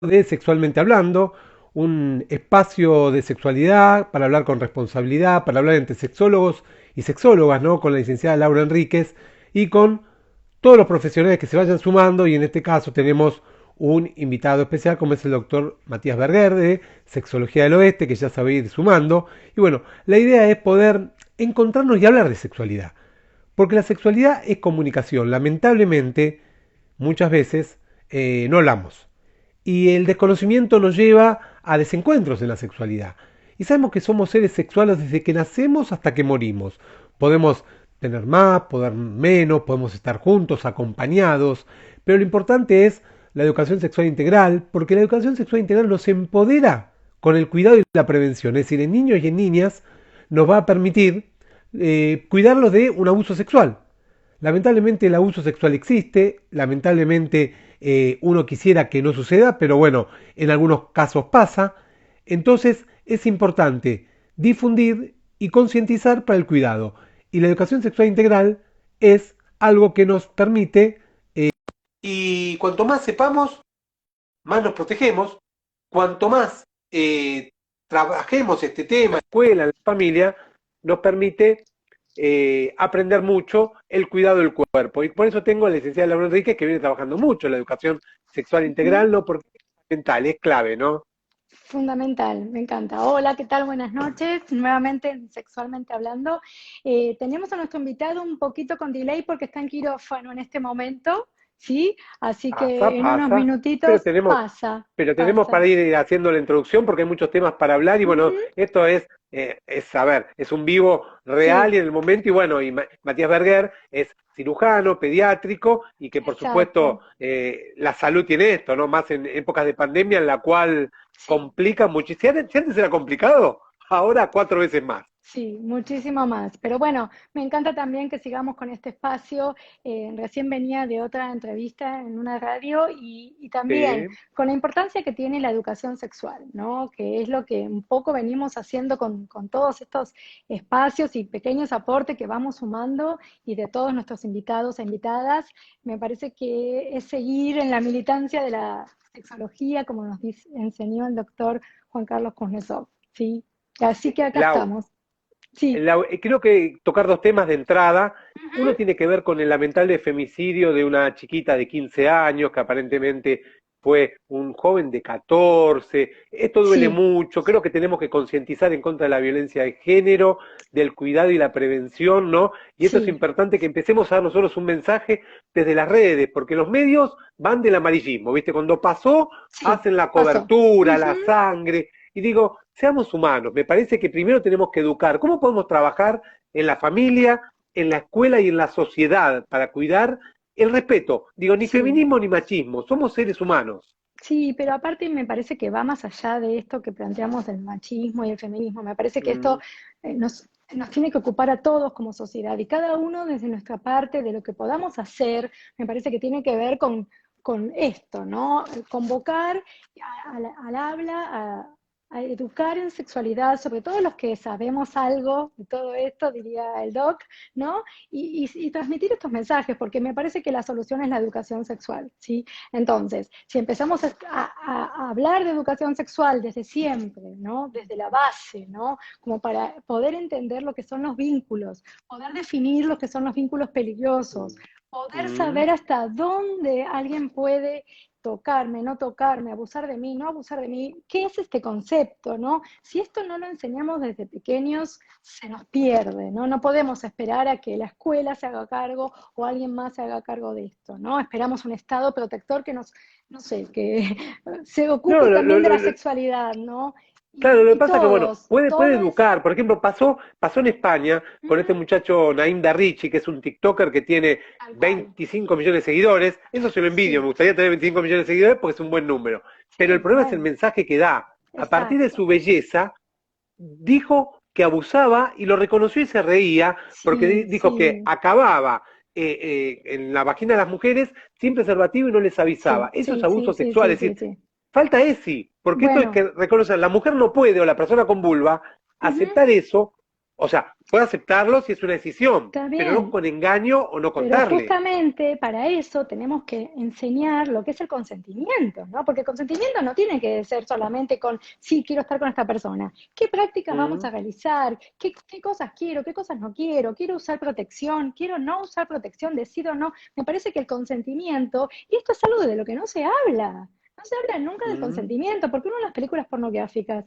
de Sexualmente Hablando, un espacio de sexualidad para hablar con responsabilidad, para hablar entre sexólogos y sexólogas, ¿no? Con la licenciada Laura Enríquez y con todos los profesionales que se vayan sumando, y en este caso tenemos un invitado especial como es el doctor Matías Berger de Sexología del Oeste, que ya se va a ir sumando. Y bueno, la idea es poder encontrarnos y hablar de sexualidad, porque la sexualidad es comunicación. Lamentablemente, muchas veces no hablamos. Y el desconocimiento nos lleva a desencuentros en la sexualidad. Y sabemos que somos seres sexuales desde que nacemos hasta que morimos. Podemos tener más, poder menos, podemos estar juntos, acompañados, pero lo importante es la educación sexual integral, porque la educación sexual integral nos empodera con el cuidado y la prevención. Es decir, en niños y en niñas nos va a permitir cuidarlos de un abuso sexual. Lamentablemente el abuso sexual existe, lamentablemente uno quisiera que no suceda, pero bueno, en algunos casos pasa. Entonces es importante difundir y concientizar para el cuidado. Y la educación sexual integral es algo que nos permite, y cuanto más sepamos, más nos protegemos. Cuanto más trabajemos este tema en la escuela, en la familia, nos permite aprender mucho el cuidado del cuerpo. Y por eso tengo a la licenciada Laura Enrique, que viene trabajando mucho en la educación sexual Ujú. integral, ¿no? Porque es fundamental, es clave, ¿no? Fundamental, me encanta. Hola, ¿qué tal? Buenas noches. Nuevamente en Sexualmente Hablando. Tenemos a nuestro invitado un poquito con delay porque está en quirófano en este momento, ¿sí? Así Pasa, que en unos pasa, pero minutitos tenemos, pasa, pero tenemos para pasa. ir haciendo la introducción porque hay muchos temas para hablar y bueno, Ujú. esto es a ver, es un vivo real y Sí, en el momento y bueno, y Matías Berger es cirujano, pediátrico y que por supuesto exacto. la salud tiene esto, ¿no? Más en épocas de pandemia en la cual Sí. complica muchísimo. Si antes era complicado, ahora 4 veces más. Sí, muchísimo más. Pero bueno, me encanta también que sigamos con este espacio. Recién venía de otra entrevista en una radio y también Sí, con la importancia que tiene la educación sexual, ¿no? Que es lo que un poco venimos haciendo con todos estos espacios y pequeños aportes que vamos sumando y de todos nuestros invitados e invitadas. Me parece que es seguir en la militancia de la sexología, como nos enseñó el doctor Juan Carlos Kuznetsov, ¿sí? Así que acá Lau, estamos. Sí. Creo que tocar dos temas de entrada. Ujú. Uno tiene que ver con el lamentable femicidio de una chiquita de 15 años que aparentemente fue un joven de 14. Esto duele Sí, mucho. Creo que tenemos que concientizar en contra de la violencia de género, del cuidado y la prevención, ¿no? Y esto es sí, importante que empecemos a dar nosotros un mensaje desde las redes, porque los medios van del amarillismo, ¿viste? Cuando pasó, sí, hacen la pasó. cobertura, Ujú. la sangre, y digo, seamos humanos, me parece que primero tenemos que educar. ¿Cómo podemos trabajar en la familia, en la escuela y en la sociedad para cuidar el respeto? Digo, ni Sí, feminismo ni machismo, somos seres humanos. sí, pero aparte me parece que va más allá de esto que planteamos del machismo y el feminismo. Me parece que esto Mm, nos tiene que ocupar a todos como sociedad y cada uno desde nuestra parte de lo que podamos hacer, me parece que tiene que ver con esto, ¿no? Convocar al habla, a educar en sexualidad, sobre todo los que sabemos algo de todo esto, diría el doc, ¿no? Y transmitir estos mensajes, porque me parece que la solución es la educación sexual, ¿sí? Entonces, si empezamos a hablar de educación sexual desde siempre, ¿no? Desde la base, ¿no? Como para poder entender lo que son los vínculos, poder definir lo que son los vínculos peligrosos, poder mm. saber hasta dónde alguien puede tocarme, no tocarme, abusar de mí, no abusar de mí. ¿Qué es este concepto, no? Si esto no lo enseñamos desde pequeños, se nos pierde, ¿no? No podemos esperar a que la escuela se haga cargo o alguien más se haga cargo de esto, ¿no? Esperamos un Estado protector que nos, no sé, que se No, ocupe también de la sexualidad, ¿no? claro, lo que Y pasa es que, bueno, todos, puede todos, educar. Por ejemplo, pasó en España con este uh-huh, muchacho Naim Darrichi, que es un TikToker que tiene tal cual, 25 millones de seguidores. Eso se lo envidio, sí, me gustaría tener 25 millones de seguidores porque es un buen número. Pero el sí, problema es el bueno, mensaje que da. A partir de exacto, su belleza, dijo que abusaba y lo reconoció y se reía porque sí, dijo que sí, acababa en la vagina de las mujeres sin preservativo y no les avisaba. sí, Eso es sí, abuso sí, sí, sexual, sí, es sí, decir, sí. falta ESI, porque esto hay Bueno, que reconocer, la mujer no puede o la persona con vulva uh-huh, aceptar eso O sea, puede aceptarlo si es una decisión, Está pero no bien, con engaño o no pero contarle. justamente para eso tenemos que enseñar lo que es el consentimiento, ¿no? Porque el consentimiento no tiene que ser solamente con, sí, quiero estar con esta persona. ¿Qué prácticas vamos Mm, a realizar? ¿Qué cosas quiero? ¿Qué cosas no quiero? ¿Quiero usar protección? ¿Quiero no usar protección? ¿Decido no? Me parece que el consentimiento, y esto es algo de lo que no se habla. No se habla nunca del mm. consentimiento, porque uno en las películas pornográficas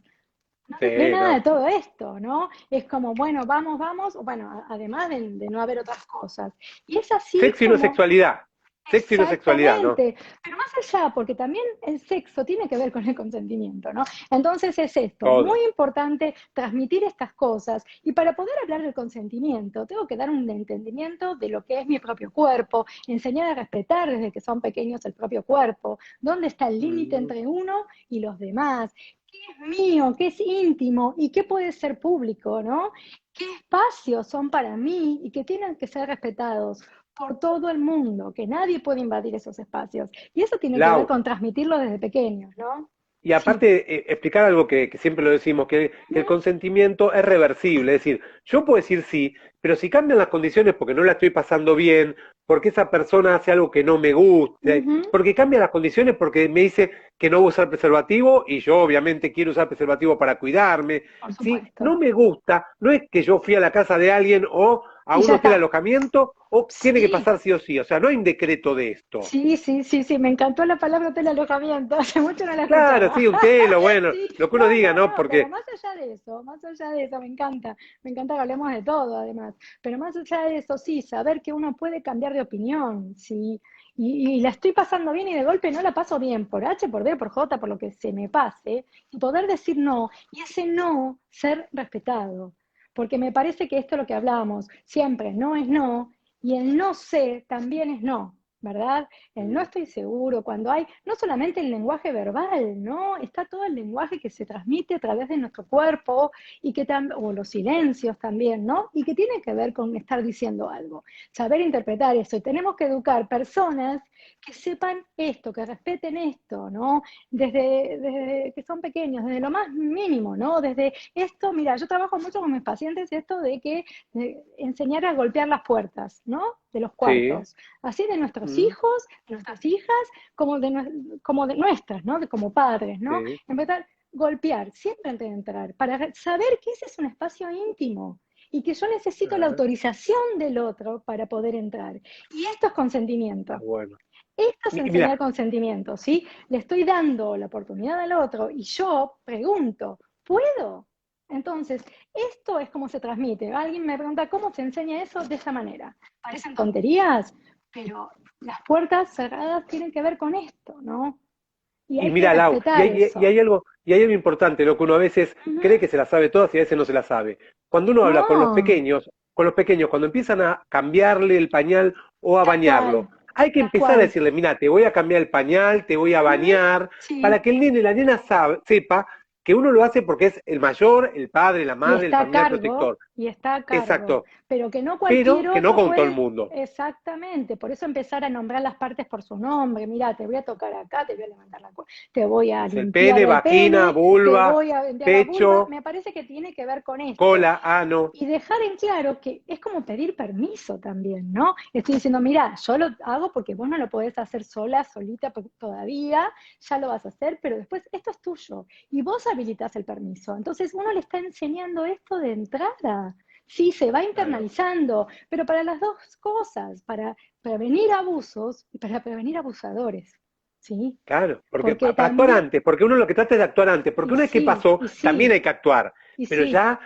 no Sí, ve nada no. de todo esto, ¿no? Es como, bueno, vamos, vamos, bueno, además de no haber otras cosas. Y es así Sexo y no como, sexualidad. Sexo y no sexualidad, ¿no? exactamente, pero más allá, porque también el sexo tiene que ver con el consentimiento, ¿no? Entonces es esto, muy Todo. importante transmitir estas cosas. Y para poder hablar del consentimiento, tengo que dar un entendimiento de lo que es mi propio cuerpo, enseñar a respetar desde que son pequeños el propio cuerpo, dónde está el límite Mm. entre uno y los demás, qué es mío, qué es íntimo y qué puede ser público, ¿no? ¿Qué espacios son para mí y que tienen que ser respetados por todo el mundo, que nadie puede invadir esos espacios? Y eso tiene que ver Lau, con transmitirlo desde pequeños, ¿no? y Sí. aparte, explicar algo que siempre lo decimos, que el ¿Mm? consentimiento es reversible. Es decir, yo puedo decir sí, pero si cambian las condiciones porque no la estoy pasando bien, porque esa persona hace algo que no me guste, Ujú, porque cambian las condiciones porque me dice que no voy a usar preservativo y yo obviamente quiero usar preservativo para cuidarme. por Si no supuesto. me gusta, no es que yo fui a la casa de alguien o a Y un ya hotel está. alojamiento o tiene que Sí, pasar sí o sí. O sea, no hay un decreto de esto. sí, sí, sí, sí, me encantó la palabra telalojamiento, hace mucho no la Claro, escuchaba. sí, un telo, bueno, Sí, lo que uno no, diga, no, ¿no? no, pero Porque más allá de eso, me encanta que hablemos de todo, además, pero más allá de eso, sí, saber que uno puede cambiar de opinión, sí, y la estoy pasando bien y de golpe no la paso bien, por H, por D, por J, por lo que se me pase, y poder decir no, y ese no ser respetado, porque me parece que esto es lo que hablamos, siempre no es no, y el no sé también es no, ¿verdad? El no mm, estoy seguro, cuando hay no solamente el lenguaje verbal, ¿no? Está todo el lenguaje que se transmite a través de nuestro cuerpo y que o los silencios también, ¿no? Y que tiene que ver con estar diciendo algo, saber interpretar eso. Y tenemos que educar personas que sepan esto, que respeten esto, ¿no? Desde que son pequeños, desde lo más mínimo, ¿no? Desde esto, mira, yo trabajo mucho con mis pacientes esto de que enseñar a golpear las puertas, ¿no? De los sí, cuartos, así de nuestros mm, hijos, de nuestras hijas, como de nuestras, ¿no? De como padres, ¿no? sí, Empezar a golpear siempre antes de entrar, para saber que ese es un espacio íntimo y que yo necesito la ah, autorización del otro para poder entrar. Y esto es está consentimiento. bueno. Esto es Mira, enseñar consentimiento, ¿sí? Le estoy dando la oportunidad al otro y yo pregunto, ¿puedo? Entonces, esto es como se transmite. Alguien me pregunta, ¿cómo se enseña eso de esa manera? Parecen tonterías, pero las puertas cerradas tienen que ver con esto, ¿no? Y y hay que mira, Lau, respetar eso. y hay algo importante, lo que uno a veces Ujú. cree que se la sabe todas y a veces no se la sabe. Cuando uno habla No, con los pequeños, cuando empiezan a cambiarle el pañal o a bañarlo, hay que tal empezar a cual. decirle, mira, te voy a cambiar el pañal, te voy a Ujú. bañar, para Sí, que el nene y la nena sepa que uno lo hace porque es el mayor, el padre, la madre, el familiar protector. y está a cargo, Exacto, pero que no cualquier pero que no otro con todo el puede, mundo. exactamente, por eso empezar a nombrar las partes por su nombre, mira, te voy a tocar acá, te voy a levantar te voy a Es el limpiar pene, el vagina, pene, te vulva, voy a limpiar la vulva, pecho, me parece que tiene que ver con esto, cola, ano. y dejar en claro que es como pedir permiso también, ¿no? Estoy diciendo, mira, yo lo hago porque vos no lo podés hacer sola, solita todavía, ya lo vas a hacer, pero después esto es tuyo y vos habilitas el permiso. Entonces uno le está enseñando esto de entrada. Sí, se va Claro, internalizando, pero para las dos cosas, para prevenir abusos y para prevenir abusadores, ¿sí? claro, porque Porque para actuar también, antes, porque uno lo que trata es de actuar antes, porque y una vez que sí, pasó, y también sí, hay que actuar, y pero sí, ya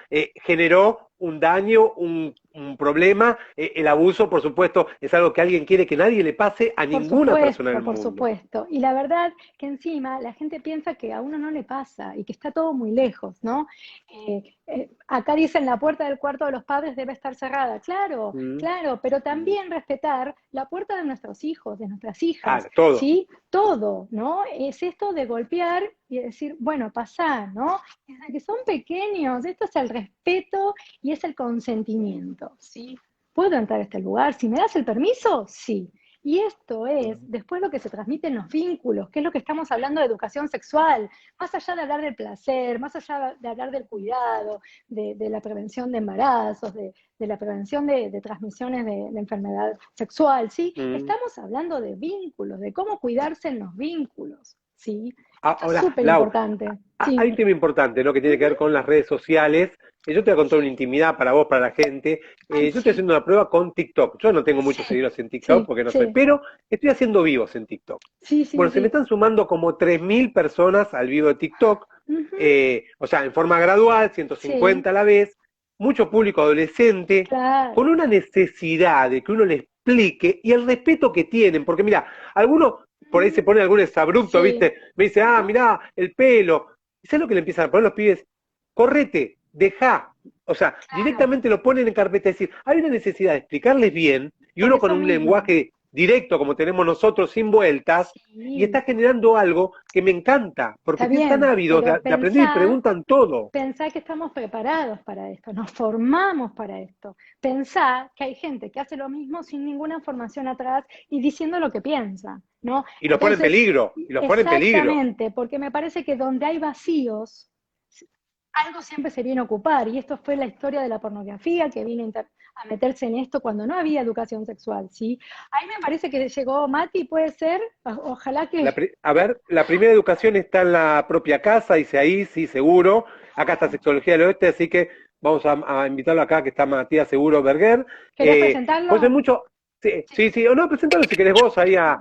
generó un daño, un problema, el abuso, por supuesto, es algo que alguien quiere que nadie le pase a ninguna persona del por mundo. supuesto. Y la verdad que encima la gente piensa que a uno no le pasa y que está todo muy lejos, ¿no? Acá dicen la puerta del cuarto de los padres debe estar cerrada. Claro, Mm, claro, pero mm, también respetar la puerta de nuestros hijos, de nuestras hijas, claro, todo. ¿sí? Todo, ¿no? Es esto de golpear y decir, bueno, pasá, ¿no? Desde que son pequeños, esto es el respeto y es el consentimiento, ¿sí? ¿Puedo entrar a este lugar? Si me das el permiso, sí. Y esto es después lo que se transmite en los vínculos, que es lo que estamos hablando de educación sexual, más allá de hablar del placer, más allá de hablar del cuidado, de la prevención de embarazos, de la prevención de transmisiones de enfermedad sexual, ¿sí? Mm. Estamos hablando de vínculos, de cómo cuidarse en los vínculos, ¿sí? Esto es Ahora, súper Lau, importante, sí. hay un tema importante, ¿no? Que tiene que Ujú. ver con las redes sociales. Yo te voy a contar una intimidad para vos, para la gente. Ay, Yo estoy sí, haciendo una prueba con TikTok. Yo no tengo muchos sí, seguidores en TikTok sí, porque no soy, sí, pero estoy haciendo vivos en TikTok. sí, sí, Bueno, se me sí. están sumando como 3.000 personas al vivo de TikTok, Ujú. o sea, en forma gradual, Sí, 150 a la vez, mucho público adolescente, con claro, una necesidad de que uno le explique y el respeto que tienen, porque mira, algunos por ahí se ujú, ponen algún exabrupto, sí, ¿viste? Me dice, ajá, mirá, el pelo. ¿Y sabes lo que le empiezan a poner los pibes? Correte, dejá. O sea, claro, directamente lo ponen en carpeta. Es decir, hay una necesidad de explicarles bien y por uno con eso un mismo, lenguaje directo como tenemos nosotros, sin vueltas, y sí, está generando algo que me encanta, porque está están bien, ávidos pero de aprender y preguntan todo. pensá que estamos preparados para esto, nos formamos para esto, pensá que hay gente que hace lo mismo sin ninguna formación atrás y diciendo lo que piensa, ¿no? Y los pone en Entonces, peligro, y los pone en peligro. exactamente, porque me parece que donde hay vacíos, algo siempre se viene a ocupar, y esto fue la historia de la pornografía que vino a meterse en esto cuando no había educación sexual, ¿sí? Ahí me parece que llegó Mati, puede ser, ojalá que... A ver, la primera educación está en la propia casa, dice ahí, sí, seguro. Acá está Sexología del Oeste, así que vamos a invitarlo acá, que está Matías Seguro Berger. ¿Querés Pues hay presentarlo? mucho, sí, Sí, sí, sí, o no, presentalo si querés vos ahí a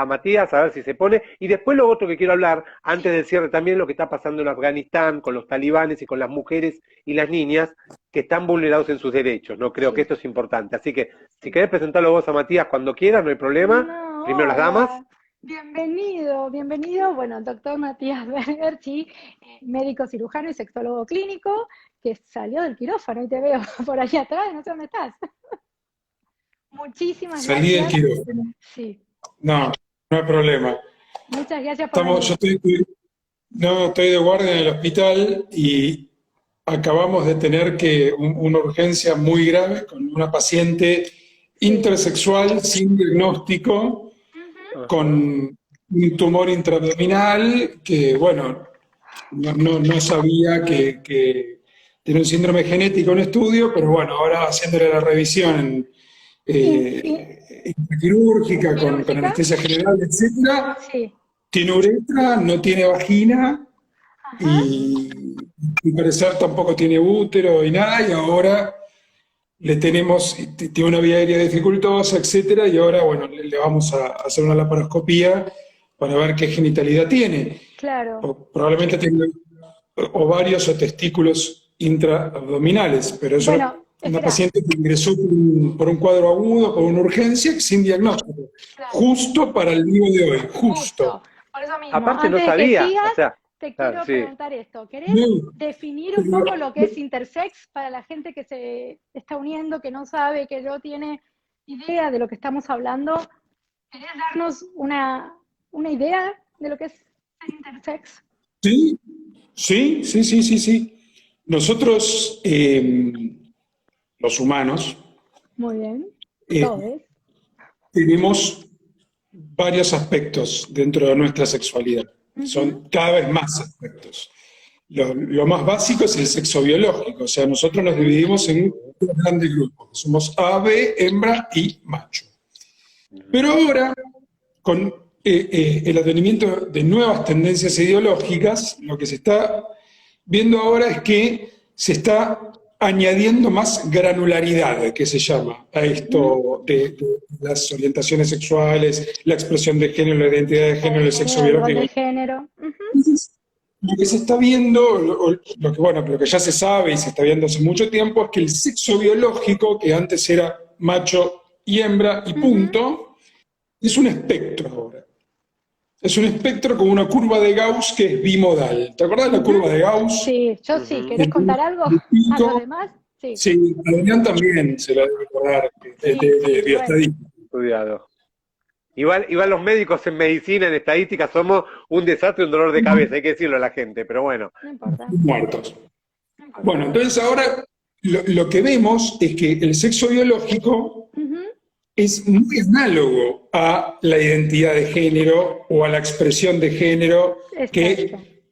Matías, a ver si se pone. Y después lo otro que quiero hablar, antes sí, del cierre también, lo que está pasando en Afganistán con los talibanes y con las mujeres y las niñas que están vulnerados en sus derechos. No creo que sí, esto es importante. Así que si sí. querés presentarlo vos a Matías cuando quieras, no hay problema. No, Primero las damas. hola. Bienvenido, bienvenido. Bueno, doctor Matías Berger, sí, médico cirujano y sexólogo clínico, que salió del quirófano y te veo por ahí atrás, no sé dónde estás. Muchísimas Salí del gracias. quirófano. Sí, No, no hay problema. muchas gracias por Yo venir. no, estoy de guardia en el hospital y acabamos de tener una urgencia muy grave con una paciente Sí. intersexual sin diagnóstico, Ujú. Ajá. con un tumor intraabdominal que, bueno, no sabía que tenía un síndrome genético en estudio, pero bueno, ahora haciéndole la revisión quirúrgica con ¿Quirúrgica? anestesia general, etcétera, Sí. tiene uretra, no tiene vagina Ajá. y al parecer tampoco tiene útero y nada, y ahora tiene una vía aérea dificultosa, etcétera, y ahora, bueno, le vamos a hacer una laparoscopía para ver qué genitalidad tiene. Claro. Probablemente tenga ovarios o testículos intraabdominales, pero es Bueno, una espera. paciente que ingresó por un cuadro agudo, por una urgencia, sin diagnóstico. Claro. Justo para el día de hoy, justo. Justo, por eso mismo, Aparte no antes de que sabía, o sigas, sea, te claro, quiero sí. preguntar esto. ¿Querés No, definir un pero poco lo que es intersex para la gente que se está uniendo, que no sabe, que no tiene idea de lo que estamos hablando? ¿Querés darnos una idea de lo que es ser intersex? sí, sí. Nosotros, los humanos, Muy bien, eh, todos. tenemos varios aspectos dentro de nuestra sexualidad. Ujú. Son cada vez más aspectos. Lo más básico es el sexo biológico, o sea, nosotros nos Ujú. dividimos en tres grandes grupos. Somos ave, hembra y macho. Pero Ujú. ahora, con el advenimiento de nuevas tendencias ideológicas, lo que se está viendo ahora es que se está añadiendo más granularidad, que se llama, a esto de las orientaciones sexuales, la expresión de género, la identidad de género, el sexo El rol biológico. de género. Ujú. Entonces, lo que se está viendo, lo que ya se sabe y se está viendo hace mucho tiempo, es que el sexo biológico, que antes era macho y hembra y Ujú. punto, es un espectro ahora. Es un espectro con una curva de Gauss que es bimodal. ¿Te acordás de la curva Ujú. de Gauss? Sí, yo sí. Ujú. ¿Querés El contar algo el a los pico. demás? Sí, Sí, Adrián también se la debe acordar sí, de sí, bueno, bioestadística. Estudiado. Igual los médicos en medicina, en estadística, somos un desastre, un dolor de cabeza, hay que decirlo a la gente, pero bueno. no importa, Muertos. no importa. Bueno, entonces ahora lo que vemos es que el sexo biológico Ujú. es muy análogo a la identidad de género o a la expresión de género Exacto. que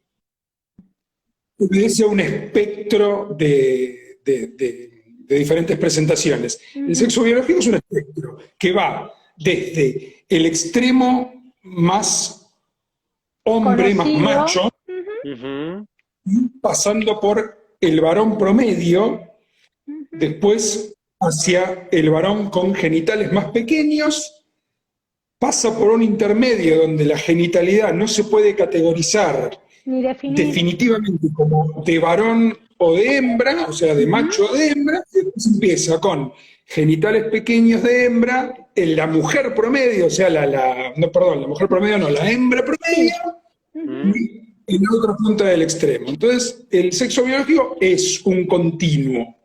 obedece a un espectro de diferentes presentaciones. El sexo biológico es un espectro que va desde el extremo más hombre, más Conocido. macho, Ujú. pasando por el varón promedio, después hacia el varón con genitales más pequeños, pasa por un intermedio donde la genitalidad no se puede categorizar Ni definir. definitivamente como de varón o de hembra, o sea, de macho o de hembra, y después empieza con genitales pequeños de hembra, en la mujer promedio, o sea, la mujer promedio no, la hembra promedio, y en la otra punta del extremo. Entonces, el sexo biológico es un continuo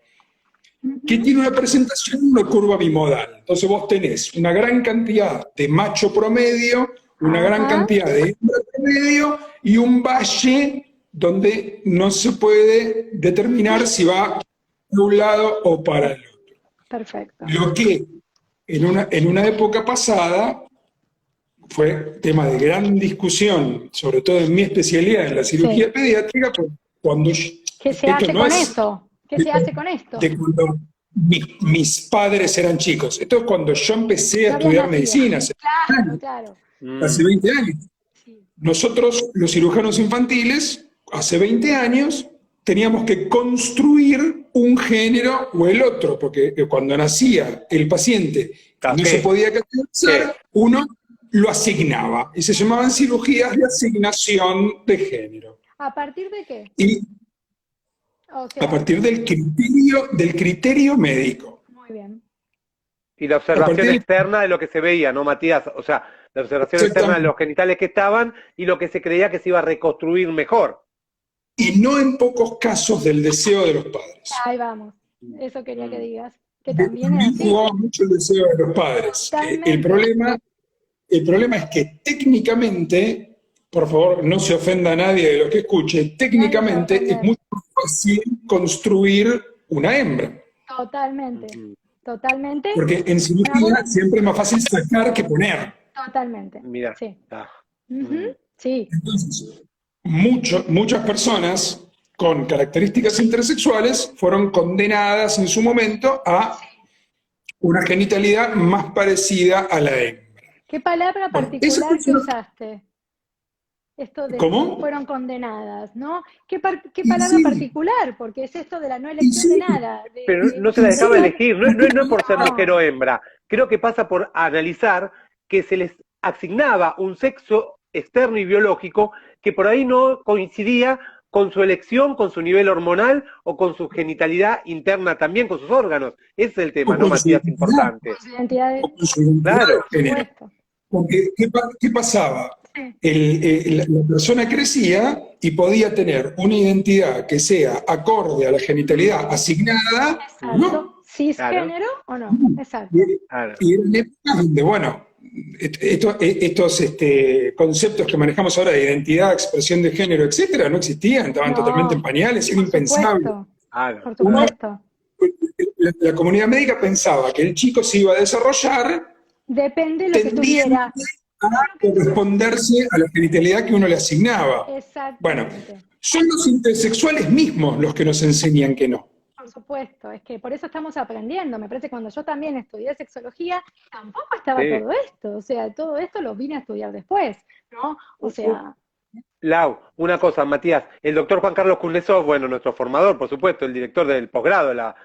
que tiene una presentación, una curva bimodal. Entonces vos tenés una gran cantidad de macho promedio, una gran cantidad de hembra promedio y un valle donde no se puede determinar si va de un lado o para el otro. Perfecto. Lo que en una época pasada fue tema de gran discusión, sobre todo en mi especialidad, en la cirugía pediátrica, cuando ¿Qué se hace con eso? ¿Qué se hace con esto? De cuando mis padres eran chicos. Esto es cuando yo empecé a estudiar medicina, Claro. hace 20 años. Sí. Nosotros, los cirujanos infantiles, hace 20 años, teníamos que construir un género o el otro, porque cuando nacía el paciente que no se podía categorizar, uno lo asignaba, y se llamaban cirugías de asignación de género. ¿A partir de qué? Y O sea, a partir del criterio médico. muy bien. Y la observación externa de lo que se veía, ¿no, Matías? O sea, la observación externa de los genitales que estaban y lo que se creía que se iba a reconstruir mejor. Y no en pocos casos del deseo de los padres. Ahí vamos. Eso quería que digas. Que también es así. Jugaba mucho el deseo de los padres. El problema es que técnicamente, por favor, no se ofenda a nadie de lo que escuche, técnicamente es mucho más fácil construir una hembra. Totalmente. Porque en cirugía siempre es más fácil sacar que poner. Totalmente. Mira. Sí. Sí. Entonces, muchas personas con características intersexuales fueron condenadas en su momento a una genitalidad más parecida a la hembra. ¿Qué palabra particular que usaste? Esto de ¿Cómo? Fueron condenadas, ¿no? ¿Qué palabra particular? Porque es esto de la no elección de nada. Pero no se la dejaba elegir, no es por ser mujer o hembra. Creo que pasa por analizar que se les asignaba un sexo externo y biológico que por ahí no coincidía con su elección, con su nivel hormonal o con su genitalidad interna también, con sus órganos. Ese es el tema, ¿no, Matías? Importante. Con su identidad. Claro. Porque, ¿qué pasaba? La persona crecía y podía tener una identidad que sea acorde a la genitalidad asignada, ¿no? ¿Cisgénero o no? Exacto. Y en épocas donde, bueno, estos conceptos que manejamos ahora de identidad, expresión de género, etcétera, no existían, estaban totalmente en pañales, era impensable. Por supuesto. La comunidad médica pensaba que el chico se iba a desarrollar. Depende de lo que tuviera. A corresponderse a la genitalidad que uno le asignaba. Bueno, son los intersexuales mismos los que nos enseñan que no. Por supuesto, es que por eso estamos aprendiendo. Me parece que cuando yo también estudié sexología, tampoco estaba todo esto. O sea, todo esto lo vine a estudiar después, ¿no? O sea... Lau, una cosa, Matías. El doctor Juan Carlos Kuznetsov, bueno, nuestro formador, por supuesto, el director del posgrado de la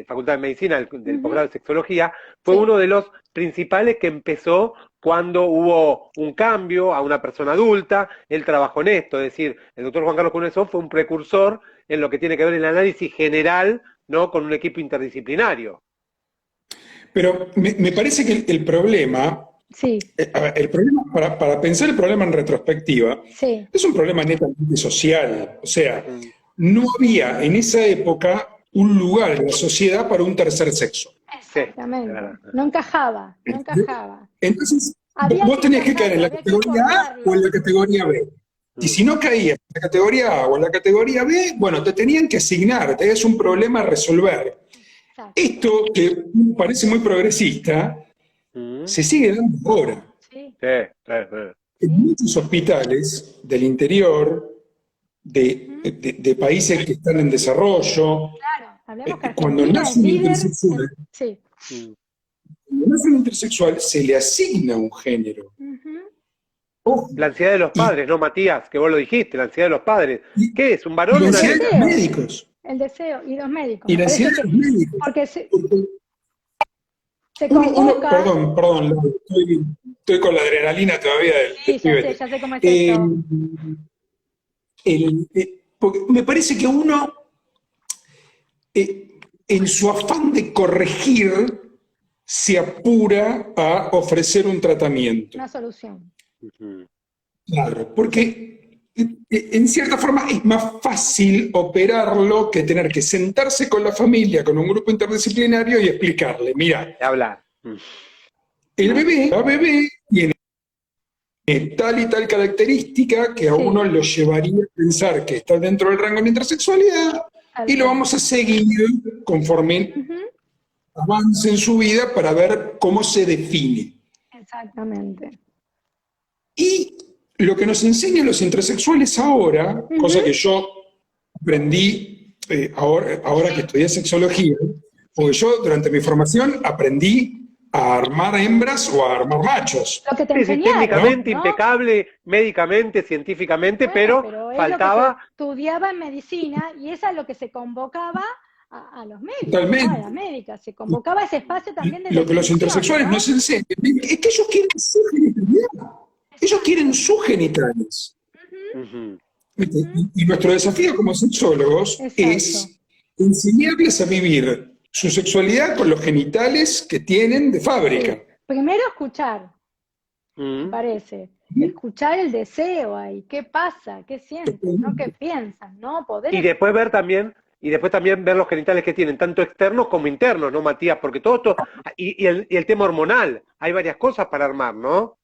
Facultad de Medicina, del posgrado de Sexología, fue uno de los principales que empezó cuando hubo un cambio a una persona adulta. Él trabajó en esto, es decir, el doctor Juan Carlos Kuznetsov fue un precursor en lo que tiene que ver el análisis general, ¿no?, con un equipo interdisciplinario. Pero me parece que el problema, el problema para pensar el problema en retrospectiva, es un problema netamente social. O sea, no había en esa época un lugar en la sociedad para un tercer sexo. Exactamente. No encajaba. Entonces, vos tenías que caer en la categoría A o en la categoría B. Y si no caías en la categoría A o en la categoría B, bueno, te tenían que asignar, tenías un problema a resolver. Esto, que parece muy progresista, se sigue dando ahora. Sí. En muchos hospitales del interior, de países que están en desarrollo, Claro, hablemos que cuando Argentina nace es un líder. intersexual, Sí. cuando nace un intersexual se le asigna un género. La ansiedad de los padres, ¿no, Matías? Que vos lo dijiste, la ansiedad de los padres. ¿Qué es? ¿Un Y varón la o una ansiedad de hembra? los médicos. El deseo, y los médicos. Y Me la parece ansiedad de que, los médicos. porque se Uno, convoca. perdón, Laura, estoy con la adrenalina todavía del Sí, pibete. ya sé cómo es esto. Porque me parece que uno, en su afán de corregir, se apura a ofrecer un tratamiento. Una solución. Claro, porque en cierta forma es más fácil operarlo que tener que sentarse con la familia, con un grupo interdisciplinario y explicarle, mira, Hablar. la bebé tiene tal y tal característica que a Sí. uno lo llevaría a pensar que está dentro del rango de intersexualidad y lo vamos a seguir conforme avance en su vida para ver cómo se define. Exactamente. Y lo que nos enseñan los intersexuales ahora, cosa que yo aprendí ahora que estudié sexología, porque yo durante mi formación aprendí a armar hembras o a armar machos. Lo que te Sí, sí, enseñaron, técnicamente ¿no? impecable, médicamente, científicamente, Bueno, pero es faltaba... lo que se estudiaba en medicina y es a lo que se convocaba a los médicos, Totalmente. ¿no? A las médicas. Se convocaba ese espacio también de Lo que los definición, intersexuales ¿no? nos enseñan es que ellos quieren su genitalidad. Ellos quieren sus genitales. Y nuestro desafío como sexólogos es enseñarles a vivir su sexualidad con los genitales que tienen de fábrica. Sí. Primero escuchar, me parece. Escuchar el deseo ahí, qué pasa, qué sienten, ¿no? ¿Qué piensan, ¿no? Poder. Y después ver también, ver los genitales que tienen, tanto externos como internos, ¿no, Matías? Porque todo esto, y el tema hormonal, hay varias cosas para armar, ¿no?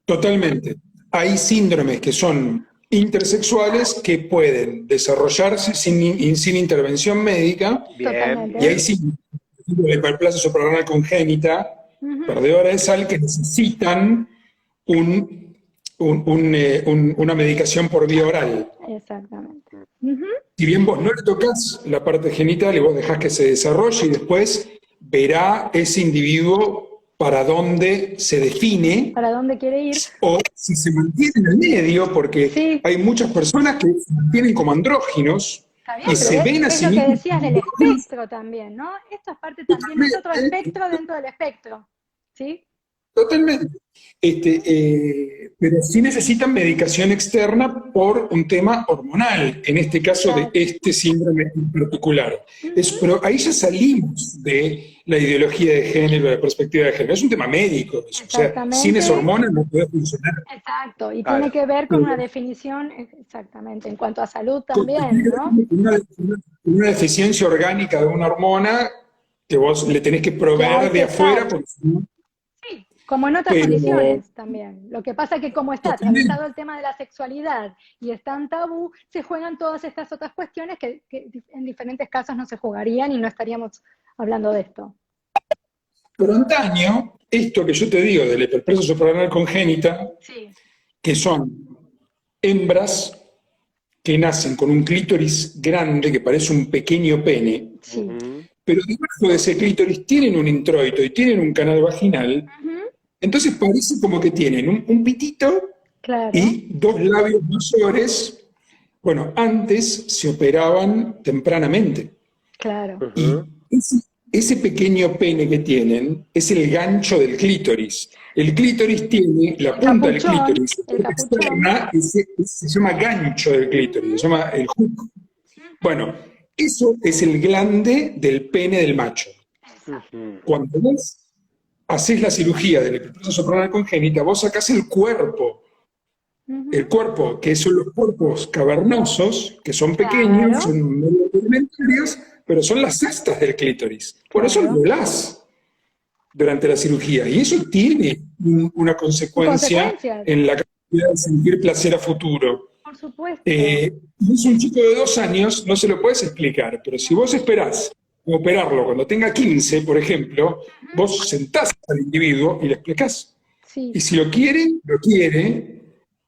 Totalmente. Hay síndromes que son intersexuales que pueden desarrollarse sin intervención médica. Bien. Y hay síndromes de hiperplasia suprarrenal congénita, perdedora de sal, que necesitan una medicación por vía oral. Exactamente. Si bien vos no le tocas la parte genital y vos dejás que se desarrolle y después verá ese individuo para dónde se define, para dónde quiere ir, o si se mantiene en el medio, porque hay muchas personas que se mantienen como andróginos y se ven así es lo que mismos. decías del espectro también, ¿no? Esto es parte también, es otro espectro dentro del espectro, ¿sí? Totalmente. Pero sí necesitan medicación externa por un tema hormonal, en este caso de este síndrome en particular. Pero ahí ya salimos de la ideología de género, de la perspectiva de género. Es un tema médico. O sea, sin esa hormona no puede funcionar. Exacto, y tiene que ver con una definición, exactamente, en cuanto a salud también, ¿no? Una deficiencia orgánica de una hormona que vos le tenés que proveer de afuera, porque si no... Sí, como en otras condiciones también. Lo que pasa es que como está atravesado el tema de la sexualidad y es tan tabú, se juegan todas estas otras cuestiones que en diferentes casos no se jugarían y no estaríamos hablando de esto. Pero antaño, esto que yo te digo de la hiperplasia suprarrenal congénita, que son hembras que nacen con un clítoris grande que parece un pequeño pene, pero debajo de ese clítoris tienen un introito y tienen un canal vaginal, entonces parece como que tienen un pitito y dos labios mayores. Bueno, antes se operaban tempranamente. Claro. Y ese pequeño pene que tienen es el gancho del clítoris. El clítoris tiene la punta del clítoris externa, se llama gancho del clítoris, se llama el hook. Bueno, eso es el glande del pene del macho. Cuando vos haces la cirugía de la hiperplasia suprarrenal congénita, vos sacás el cuerpo. El cuerpo, que son los cuerpos cavernosos, que son pequeños, son medio rudimentarios, pero son las astas del clítoris. Por eso lo volás durante la cirugía. Y eso tiene una consecuencia en la capacidad de sentir placer a futuro. Por supuesto. Es un chico de 2 años, no se lo puedes explicar, pero si vos esperás operarlo cuando tenga 15, por ejemplo, vos sentás al individuo y le explicás. Sí. Y si lo quiere,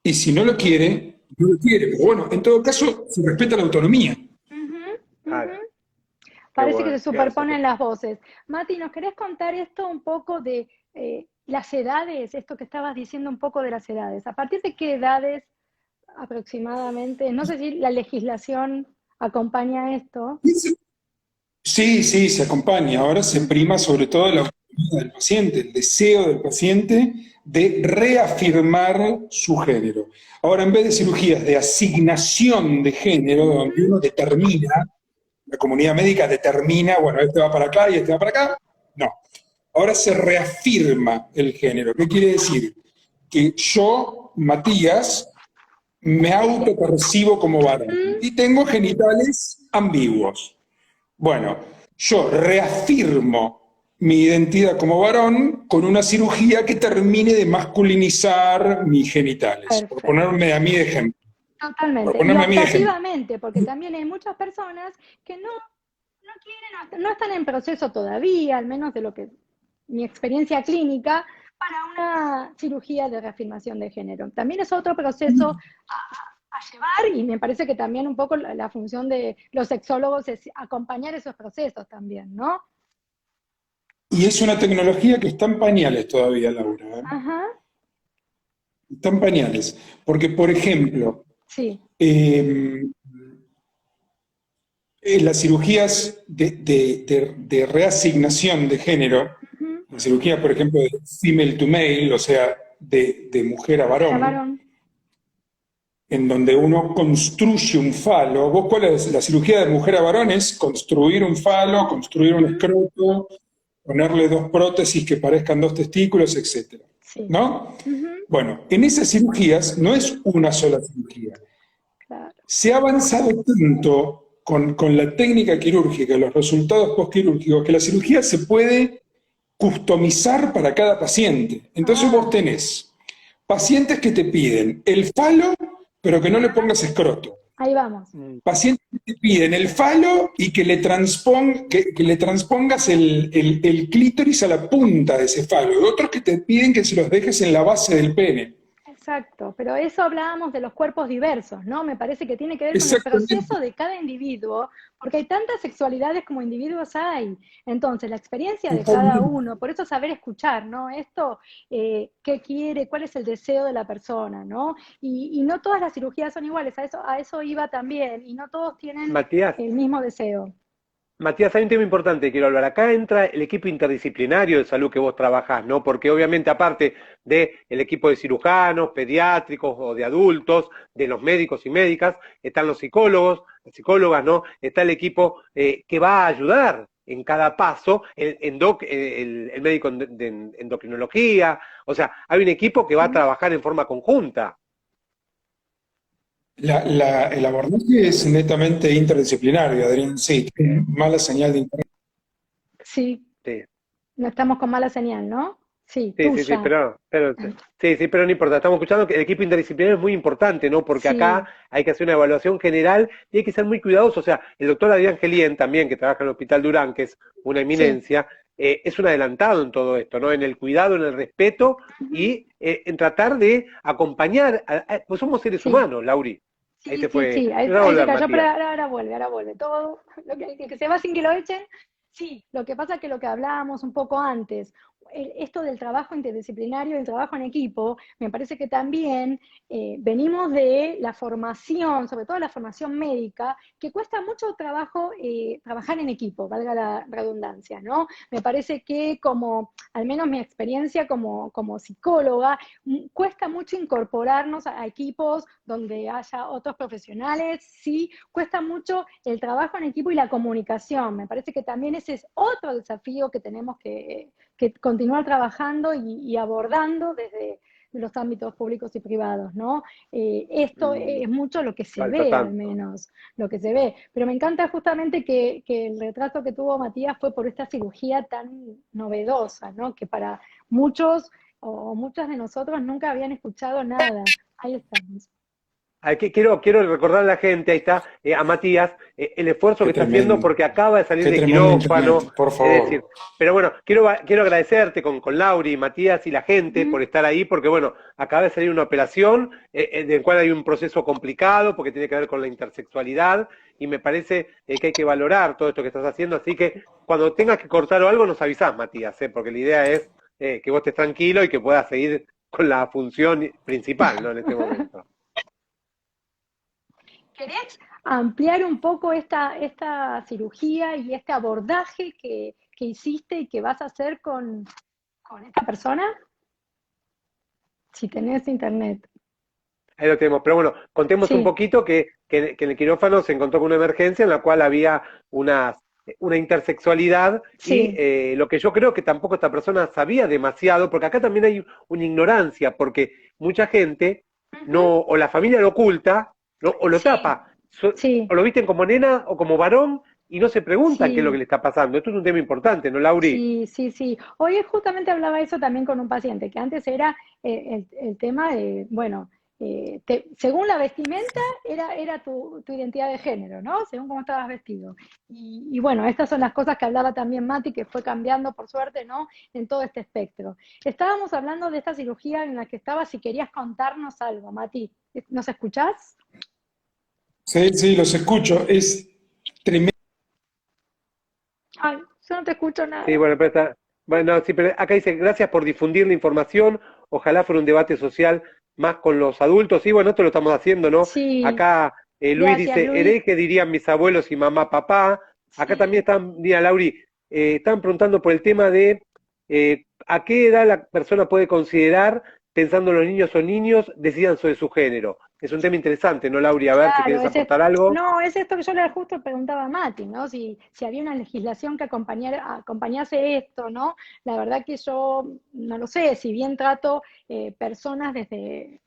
y si no lo quiere, no lo quiere. Pero bueno, en todo caso, se respeta la autonomía. Ujú, Claro, ujú. qué Parece que bueno, se qué eso. superponen las voces. Mati, ¿nos querés contar esto un poco de las edades? Esto que estabas diciendo un poco de las edades. ¿A partir de qué edades aproximadamente? No sé si la legislación acompaña esto. Sí, sí, se acompaña. Ahora se prima sobre todo la autonomía del paciente, el deseo del paciente de reafirmar su género. Ahora, en vez de cirugías de asignación de género, donde Ujú. uno determina, la comunidad médica determina, bueno, este va para acá y este va para acá, no. Ahora se reafirma el género. ¿Qué quiere decir? Que yo, Matías, me autopercibo como varón Mm. y tengo genitales ambiguos. Bueno, yo reafirmo mi identidad como varón con una cirugía que termine de masculinizar mis genitales, por Perfecto. ponerme a mí de ejemplo. Por Totalmente. Y ponerme a mí de ejemplo. optativamente, porque también hay muchas personas que no quieren, no están en proceso todavía, al menos de lo que mi experiencia clínica, para una cirugía de reafirmación de género. También es otro proceso a llevar y me parece que también un poco la función de los sexólogos es acompañar esos procesos también, ¿no? Y es una tecnología que está en pañales todavía, Laura. ¿Eh? Ajá, Está en pañales. Porque, por ejemplo, sí. eh, las cirugías de reasignación de género, Ujú. la cirugía, por ejemplo, de female to male, o sea, de mujer a Mujer a varón, varón. en donde uno construye un falo. ¿Vos cuál es? La cirugía de mujer a varón es construir un falo, construir un Ujú. escroto, ponerle dos prótesis que parezcan dos testículos, etcétera. Sí. ¿No? Ujú. Bueno, en esas cirugías no es una sola cirugía. Claro. Se ha avanzado tanto con la técnica quirúrgica, los resultados postquirúrgicos, que la cirugía se puede customizar para cada paciente. Entonces vos Ah, tenés pacientes que te piden el falo, pero que no le pongas escroto. ahí vamos. Mm. Pacientes que te piden el falo y que que le transpongas el clítoris a la punta de ese falo. Y otros que te piden que se los dejes en la base del pene. Exacto, pero eso hablábamos de los cuerpos diversos, ¿no? Me parece que tiene que ver con el Exactamente. proceso de cada individuo, porque hay tantas sexualidades como individuos hay. Entonces, la experiencia de cada Totalmente. uno, por eso saber escuchar, ¿no? Esto, qué quiere, cuál es el deseo de la persona, ¿no? Y no todas las cirugías son iguales, a eso iba también, y no todos tienen Matías, el mismo deseo. Matías, hay un tema importante que quiero hablar. Acá entra el equipo interdisciplinario de salud que vos trabajás, ¿no? Porque obviamente aparte del equipo de cirujanos, pediátricos o de adultos, de los médicos y médicas, están los psicólogos, las psicólogas, ¿no? Está el equipo que va a ayudar en cada paso, el médico de endocrinología, o sea, hay un equipo que va a ¿Mm? trabajar en forma conjunta. El abordaje es netamente interdisciplinario, Adrián. Sí, Bien, mala señal de internet. Sí, sí. no estamos con mala señal, ¿no? Sí, Sí, sí, sí, tuya. sí, sí, pero no importa. Estamos escuchando que el equipo interdisciplinario es muy importante, ¿no? Porque acá Sí, hay que hacer una evaluación general y hay que ser muy cuidadosos. O sea, el doctor Adrián Gelien también, que trabaja en el Hospital Durán, que es una sí. eminencia, es un adelantado en todo esto, ¿no? En el cuidado, en el respeto Ujú. y en tratar de acompañar, pues somos seres Sí, humanos, Lauri. Ahí sí, se sí, fue, sí, se va a ahí se volver, cayó, pero Matías. ahora vuelve todo. El que se va sin que lo echen, sí, lo que pasa es que lo que hablábamos un poco antes, esto del trabajo interdisciplinario, el trabajo en equipo, me parece que también venimos de la formación, sobre todo la formación médica, que cuesta mucho trabajo trabajar en equipo, valga la redundancia, ¿no? Me parece que como, al menos mi experiencia como psicóloga, cuesta mucho incorporarnos a equipos donde haya otros profesionales, sí, cuesta mucho el trabajo en equipo y la comunicación. Me parece que también ese es otro desafío que tenemos que continuar trabajando y abordando desde los ámbitos públicos y privados, ¿no? Esto Mm, es mucho lo que se falta ve, al tanto. menos, lo que se ve. Pero me encanta justamente que el retrato que tuvo Matías fue por esta cirugía tan novedosa, ¿no? Que para muchos o muchas de nosotros nunca habían escuchado nada. Ahí estamos. quiero recordar a la gente, ahí está, a Matías, el esfuerzo Qué que está haciendo tremendo. porque acaba de salir Qué de tremendo quirófano, internet, por es decir, favor. pero bueno, quiero agradecerte con Lauri, Matías y la gente por estar ahí, porque bueno, acaba de salir una operación del cual hay un proceso complicado, porque tiene que ver con la intersexualidad, y me parece que hay que valorar todo esto que estás haciendo, así que cuando tengas que cortar o algo nos avisás, Matías, porque la idea es que vos estés tranquilo y que puedas seguir con la función principal, ¿no? En este momento. ¿Querés ampliar un poco esta cirugía y este abordaje que hiciste y que vas a hacer con esta persona? Si tenés internet. Ahí lo tenemos. Pero bueno, contemos un Sí, poquito que en el quirófano se encontró con una emergencia en la cual había una intersexualidad y sí. lo que yo creo que tampoco esta persona sabía demasiado, porque acá también hay una ignorancia, porque mucha gente Ujú. no, o la familia lo oculta, ¿no? O lo Sí, tapa, o sí, lo visten como nena o como varón y no se preguntan qué es lo que sí. le está pasando. Esto es un tema importante, ¿no, Lauri? Sí, sí, sí. Hoy justamente hablaba eso también con un paciente, que antes era el tema de, bueno, según la vestimenta era tu identidad de género, ¿no? Según cómo estabas vestido. Y bueno, estas son las cosas que hablaba también Mati, que fue cambiando, por suerte, ¿no? En todo este espectro. Estábamos hablando de esta cirugía en la que estabas, si querías contarnos algo, Mati. ¿Nos escuchás? Sí, sí, los escucho. Es tremendo. Ay, yo no te escucho Sí, nada. bueno, bueno, sí, pero acá dice, gracias por difundir la información, ojalá fuera un debate social más con los adultos, y bueno, esto lo estamos haciendo, ¿no? Sí, Acá Luis gracias, dice, Luis. hereje dirían mis abuelos y mamá, papá. Acá también Sí. están, mira, Lauri, están preguntando por el tema de a qué edad la persona puede considerar, pensando en los niños o niños, decidan sobre su género. Es un tema interesante, ¿no, Lauri? A ver si Claro, quieres aportar algo. no, es esto que yo le justo preguntaba a Mati, ¿no? Si había una legislación que acompañase esto, ¿no? La verdad que yo no lo sé, si bien trato personas desde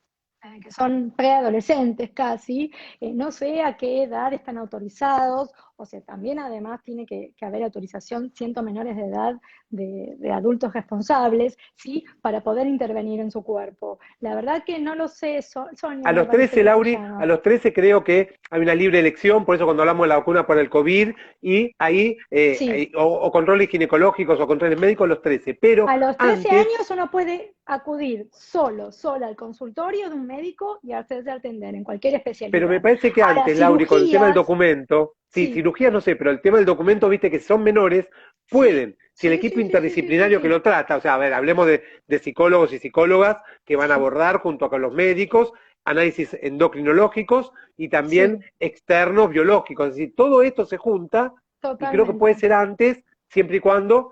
que son preadolescentes casi, no sé a qué edad están autorizados, o sea, también además tiene que haber autorización, siendo menores de edad, de adultos responsables, ¿sí? Para poder intervenir en su cuerpo. La verdad que no lo sé, Sonia A me los parece 13, que se Lauri, a llama. los 13 creo que hay una libre elección, por eso cuando hablamos de la vacuna para el COVID, y ahí, Sí, o controles ginecológicos o controles médicos, los 13. Pero a los 13 antes, años uno puede acudir sola al consultorio de un médico y hacerse atender en cualquier pero me especialidad. parece que Ahora, antes, Lauri, con el tema del cirugías, documento, sí, sí, cirugía no sé, pero el tema del documento, viste que son menores, sí, pueden, si el sí, equipo sí, sí, sí, sí, sí, interdisciplinario que sí, lo trata, o sea, a ver, hablemos de psicólogos y psicólogas que van a sí, abordar junto con los médicos, análisis endocrinológicos y también sí, externos biológicos, es decir, todo esto se junta y creo que puede totalmente. ser antes, siempre y cuando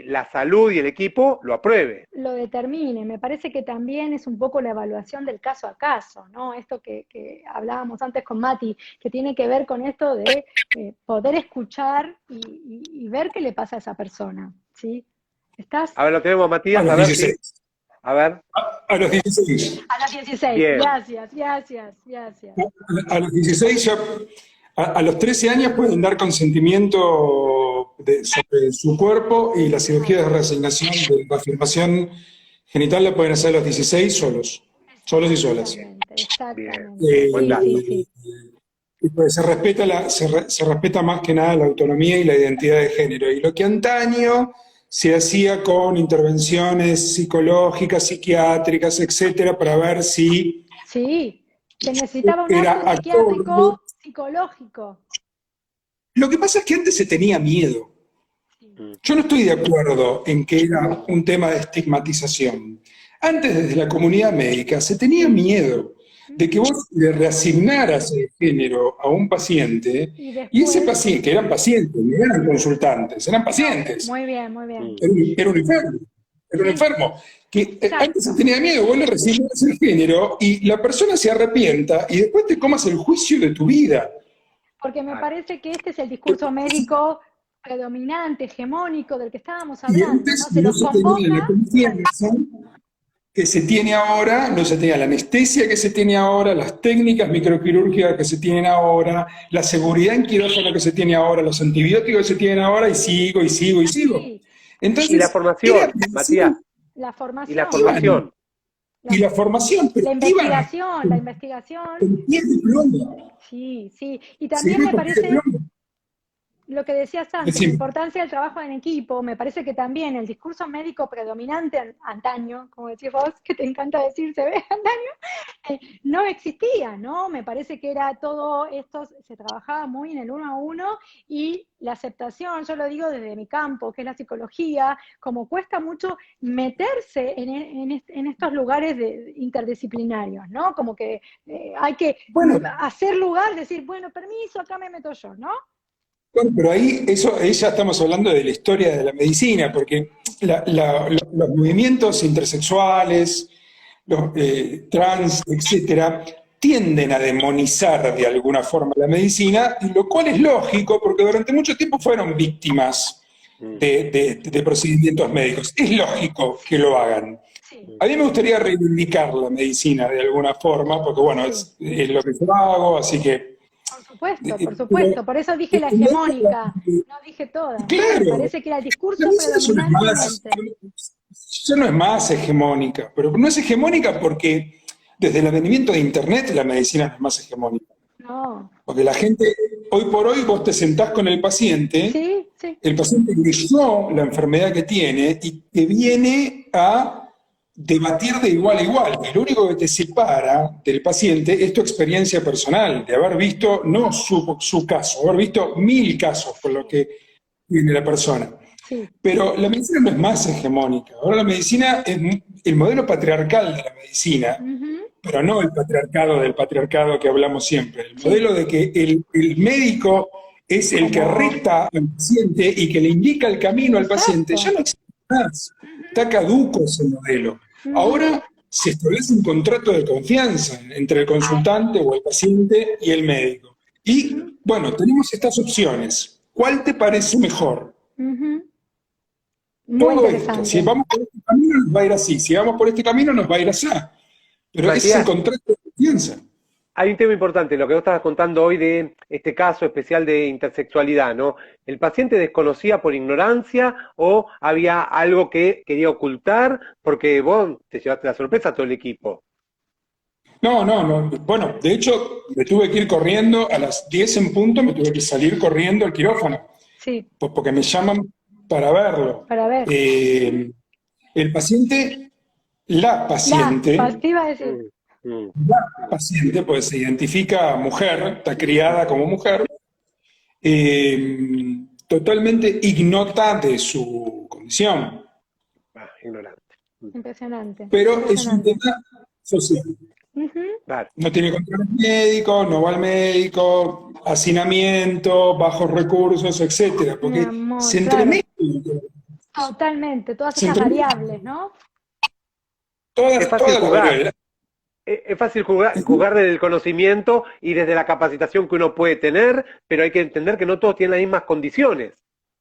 la salud y el equipo lo apruebe. Lo determine. Me parece que también es un poco la evaluación del caso a caso, ¿no? Esto que hablábamos antes con Mati, que tiene que ver con esto de poder escuchar y ver qué le pasa a esa persona, ¿sí? ¿Estás? A ver, lo tenemos, A Matías, los a ver si, 16. a ver, A los 16. A las 16. bien. Gracias, gracias, gracias. A los 16 ya, a los 13 años pueden dar consentimiento sobre su cuerpo y la cirugía de reasignación de la afirmación genital la pueden hacer a los 16 solos, solos y solas. Exactamente, Bien, exactamente. bien, buen Sí, sí, dato. sí. Y pues se respeta más que nada la autonomía y la identidad de género. Y lo que antaño se hacía con intervenciones psicológicas, psiquiátricas, etcétera, para ver si Sí, se necesitaba un era acto acorde. psiquiátrico psicológico. Lo que pasa es que antes se tenía miedo. Sí, Mm. Yo no estoy de acuerdo en que era un tema de estigmatización. Antes, desde la comunidad médica, se tenía sí. miedo de que Ujú. vos le reasignaras el género a un paciente Y y ese después, paciente, que eran pacientes, no eran consultantes, eran no, pacientes, muy bien, muy bien. Mm. era un enfermo, era un Sí, enfermo. Que antes se exacto. tenía miedo, vos le resignás el género y la persona se arrepienta y después te comas el juicio de tu vida. Porque me Claro. parece que este es el discurso médico predominante, hegemónico, del que estábamos Y hablando, ¿no? antes Se no los se tenía convoca, la confianza que se tiene ahora, no se tenía la anestesia que se tiene ahora, las técnicas microquirúrgicas que se tienen ahora, la seguridad en quirófano que se tiene ahora, los antibióticos que se tienen ahora, y sigo, y sigo, y sigo. sí, Y la Entonces, era formación, pensar, Matías, la y la formación, iban, formación. y la formación, pero la investigación. el diploma. Sí, sí. Y Se también ve me con el parece diploma. lo que decías antes, la Decime. importancia del trabajo en equipo. Me parece que también el discurso médico predominante antaño, como decís vos, que te encanta decir, se ve antaño, no existía, ¿no? Me parece que era todo esto, se trabajaba muy en el uno a uno y la aceptación, yo lo digo desde mi campo, que es la psicología, como cuesta mucho meterse en estos lugares interdisciplinarios, ¿no? Como que hay que Bueno, hacer lugar, decir, bueno, permiso, acá me meto yo, ¿no? bueno, pero ahí ya estamos hablando de la historia de la medicina, porque los movimientos intersexuales, los trans, etcétera, tienden a demonizar de alguna forma la medicina, y lo cual es lógico, porque durante mucho tiempo fueron víctimas de procedimientos médicos. Es lógico que lo hagan. Sí. A mí me gustaría reivindicar la medicina de alguna forma, porque bueno, Sí. es lo que yo hago, así que... Por supuesto, por eso dije la hegemónica, no dije todas, ¿no? Me Claro, parece que era el la discurso medicina predominantemente. ya no es más hegemónica, pero no es hegemónica porque desde el advenimiento de Internet la medicina no es más hegemónica. No, Porque la gente, hoy por hoy vos te sentás con el paciente sí, leyó la enfermedad que tiene y te viene a debatir de igual a igual. Y lo único que te separa del paciente es tu experiencia personal, de haber visto, no su caso, haber visto 1000 casos por lo que tiene la persona. sí. Pero la medicina no es más hegemónica. Ahora la medicina es el modelo patriarcal de la medicina, Ujú, pero no el patriarcado del patriarcado que hablamos siempre. El sí. modelo de que el médico es el que Como, recta al paciente y que le indica el camino al paciente, ya exacto. no existe más. Está caduco ese modelo. Ujú. Ahora se establece un contrato de confianza entre el consultante o el paciente y el médico. Y bueno, tenemos estas opciones. ¿Cuál te parece mejor? Ujú. Muy Todo esto, si interesante. vamos por este camino nos va a ir así, si vamos por este camino nos va a ir así. Pero ese es el Matías, contrato de confianza. hay un tema importante, lo que vos estabas contando hoy de este caso especial de intersexualidad, ¿no? ¿El paciente desconocía por ignorancia o había algo que quería ocultar? Porque vos te llevaste la sorpresa a todo el equipo. No. Bueno, de hecho, me tuve que ir corriendo a las 10 en punto, me tuve que salir corriendo al quirófano, Sí, porque me llaman para verlo. para ver. El paciente, la paciente, Te iba a decir. Mm, mm. pues se identifica mujer, está criada como mujer, totalmente ignota de su condición. Ignorante. Impresionante, Pero es un impresionante. tema social. Ujú. Claro. No tiene control médico, no va al médico, hacinamiento, bajos recursos, etcétera, Mi porque amor, se claro. entremezclan, Totalmente, todas se esas entremezclan variables, ¿no? Es fácil todas las jugar. variables. Es fácil jugar desde el conocimiento y desde la capacitación que uno puede tener, pero hay que entender que no todos tienen las mismas condiciones.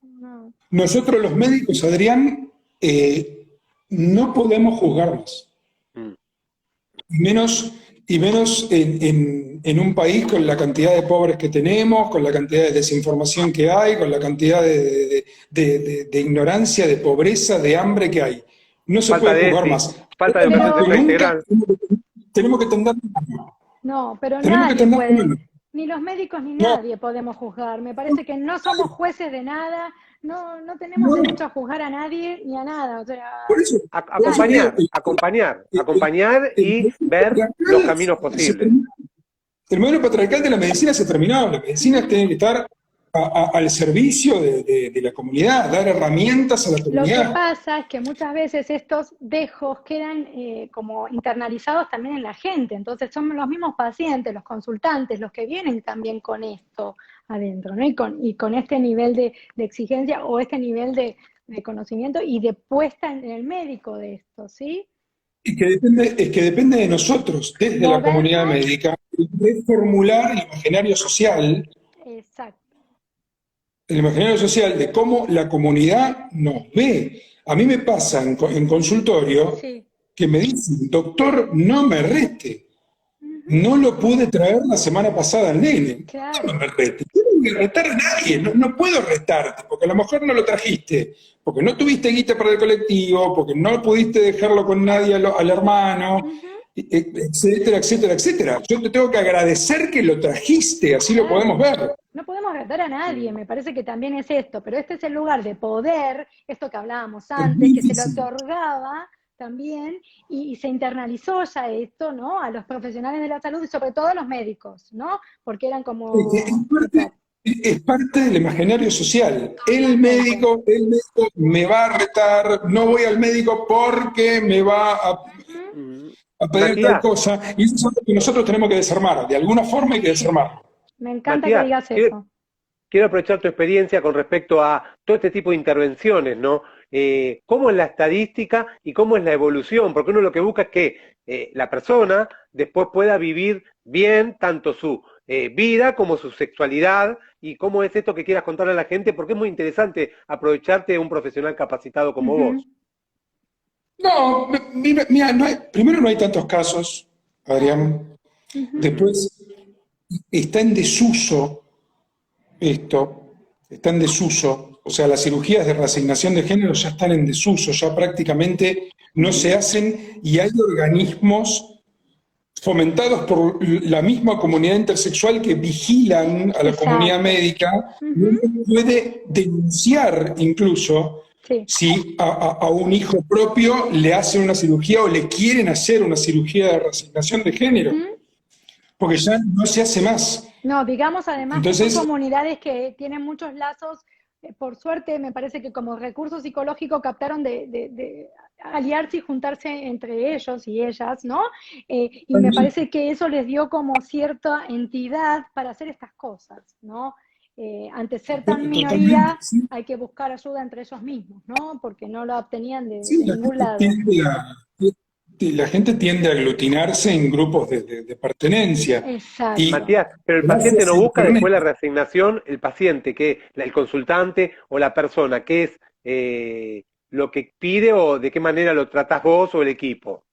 No. Nosotros los médicos, Adrián, no podemos juzgarnos. Mm. Y menos en un país con la cantidad de pobres que tenemos, con la cantidad de desinformación que hay, con la cantidad de ignorancia, de pobreza, de hambre que hay. No se Falta puede de juzgar ESI, más. falta de Ahora más educación que Pero, sexual nunca integral. tenemos que tender la mano. no, pero Tenemos que nadie tender la puede, mano. ni los médicos ni No, nadie podemos juzgar. Me parece que no somos jueces de nada, no tenemos no, derecho a juzgar a nadie ni a nada. O sea, por eso te digo, Acompañar y el ver los patriarcal caminos se posibles. terminó. El modelo patriarcal de la medicina se terminó. La medicina tiene que estar al servicio de la comunidad, dar herramientas a la lo que comunidad. pasa es que muchas veces estos dejos quedan como internalizados también en la gente, entonces son los mismos pacientes, los consultantes, los que vienen también con esto adentro, ¿no? Y con este nivel de exigencia o este nivel de conocimiento y de puesta en el médico de esto, ¿sí? Es que depende de nosotros, desde la comunidad Movernos, médica, reformular exacto. el imaginario social de cómo la comunidad nos ve. A mí me pasa en consultorio Sí. que me dicen, doctor, no me rete. Ujú. No lo pude traer la semana pasada al nene. Claro. No me rete. ¿Qué que retar a nadie, no puedo retarte, porque a lo mejor no lo trajiste, porque no tuviste guita para el colectivo, porque no pudiste dejarlo con nadie al hermano, etcétera, etcétera, etcétera. Yo te tengo que agradecer que lo trajiste, así lo podemos ver. No podemos retar a nadie, me parece que también es esto, pero este es el lugar de poder, esto que hablábamos antes, que se le otorgaba también, y se internalizó ya esto, ¿no? A los profesionales de la salud y sobre todo a los médicos, ¿no? Porque eran como... Es parte del imaginario social. El médico me va a retar, no voy al médico porque me va a pedir tal cosa, y eso es algo que nosotros tenemos que desarmar, de alguna forma hay que desarmarlo. Me encanta que digas eso. Quiero aprovechar tu experiencia con respecto a todo este tipo de intervenciones, ¿no? ¿Cómo es la estadística y cómo es la evolución? Porque uno lo que busca es que la persona después pueda vivir bien tanto su vida como su sexualidad, y cómo es esto que quieras contarle a la gente, porque es muy interesante aprovecharte de un profesional capacitado como vos. No, mira, primero no hay tantos casos, Adrián. Después está en desuso esto, está en desuso. O sea, las cirugías de reasignación de género ya están en desuso, ya prácticamente no se hacen, y hay organismos fomentados por la misma comunidad intersexual que vigilan a la comunidad médica. Uno puede denunciar incluso si a un hijo propio le hacen una cirugía o le quieren hacer una cirugía de reasignación de género, porque ya no se hace más. No, digamos además Entonces, que son comunidades que tienen muchos lazos, por suerte me parece que como recurso psicológico captaron de aliarse y juntarse entre ellos y ellas, ¿no? Y me parece que eso les dio como cierta entidad para hacer estas cosas, ¿no? Ante ser tan minoría, hay que buscar ayuda entre ellos mismos, ¿no? Porque no la obtenían de ningún lado. La gente tiende a aglutinarse en grupos de pertenencia. Exacto. Y Matías, pero el paciente no busca después la reasignación, el paciente, el consultante o la persona, ¿qué es lo que pide o de qué manera lo tratás vos o el equipo?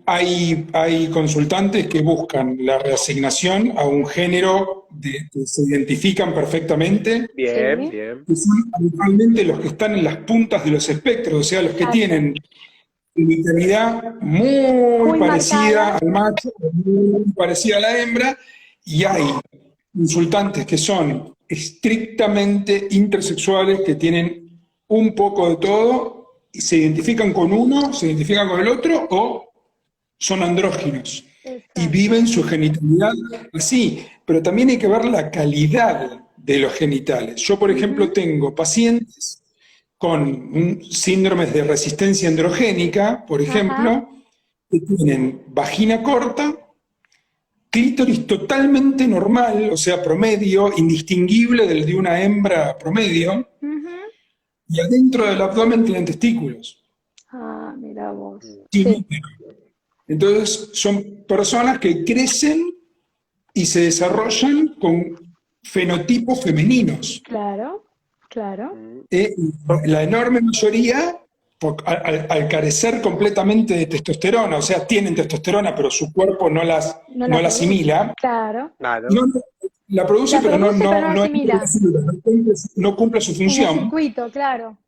Hay consultantes que buscan la reasignación a un género que se identifican perfectamente. Bien, bien. Que son habitualmente los que están en las puntas de los espectros, o sea, los que tienen genitalidad muy parecida al macho, muy parecida a la hembra, y hay consultantes que son estrictamente intersexuales, que tienen un poco de todo, y se identifican con uno, se identifican con el otro, o son andróginos. Y viven su genitalidad así, pero también hay que ver la calidad de los genitales. Yo, por ejemplo, tengo pacientes con síndromes de resistencia androgénica, por ejemplo, que tienen vagina corta, clítoris totalmente normal, o sea, promedio, indistinguible del de una hembra promedio, y adentro del abdomen tienen testículos. Ah, mira vos. Sí. Entonces, son personas que crecen y se desarrollan con fenotipos femeninos. Claro, claro. La enorme mayoría, al carecer completamente de testosterona, o sea, tienen testosterona, pero su cuerpo no la asimila. Claro. La produce, pero no asimila. No cumple su función. En el circuito, claro.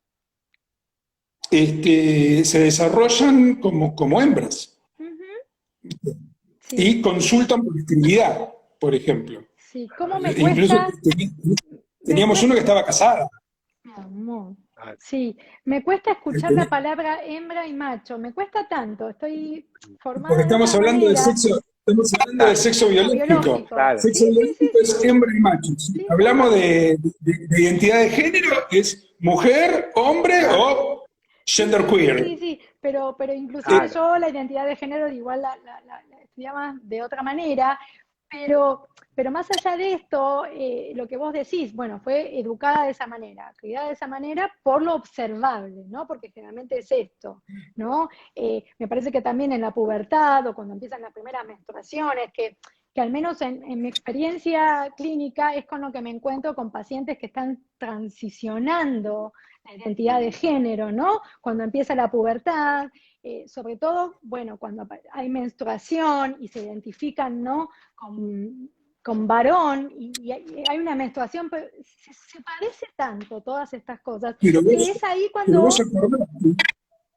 Se desarrollan como hembras. Y consultan por esterilidad, por ejemplo. Sí, ¿cómo me cuesta? Incluso teníamos uno que estaba casada. Amor. Sí, me cuesta escuchar la palabra hembra y macho, me cuesta tanto, estoy formada. Porque estamos hablando de sexo, biológico. Claro. Sexo biológico es hembra y macho. Si hablamos de identidad de género, es mujer, hombre o genderqueer. Sí, pero inclusive yo la identidad de género igual la estudiaba de otra manera, pero más allá de esto, lo que vos decís, bueno, fue educada de esa manera, criada de esa manera por lo observable, ¿no? Porque generalmente es esto, ¿no? Me parece que también en la pubertad o cuando empiezan las primeras menstruaciones, que al menos en mi experiencia clínica es con lo que me encuentro con pacientes que están transicionando la identidad de género, ¿no? Cuando empieza la pubertad, sobre todo, bueno, cuando hay menstruación y se identifican, ¿no? con varón y hay una menstruación, pero se parece tanto todas estas cosas, Pero que vos, es ahí pero cuando... vos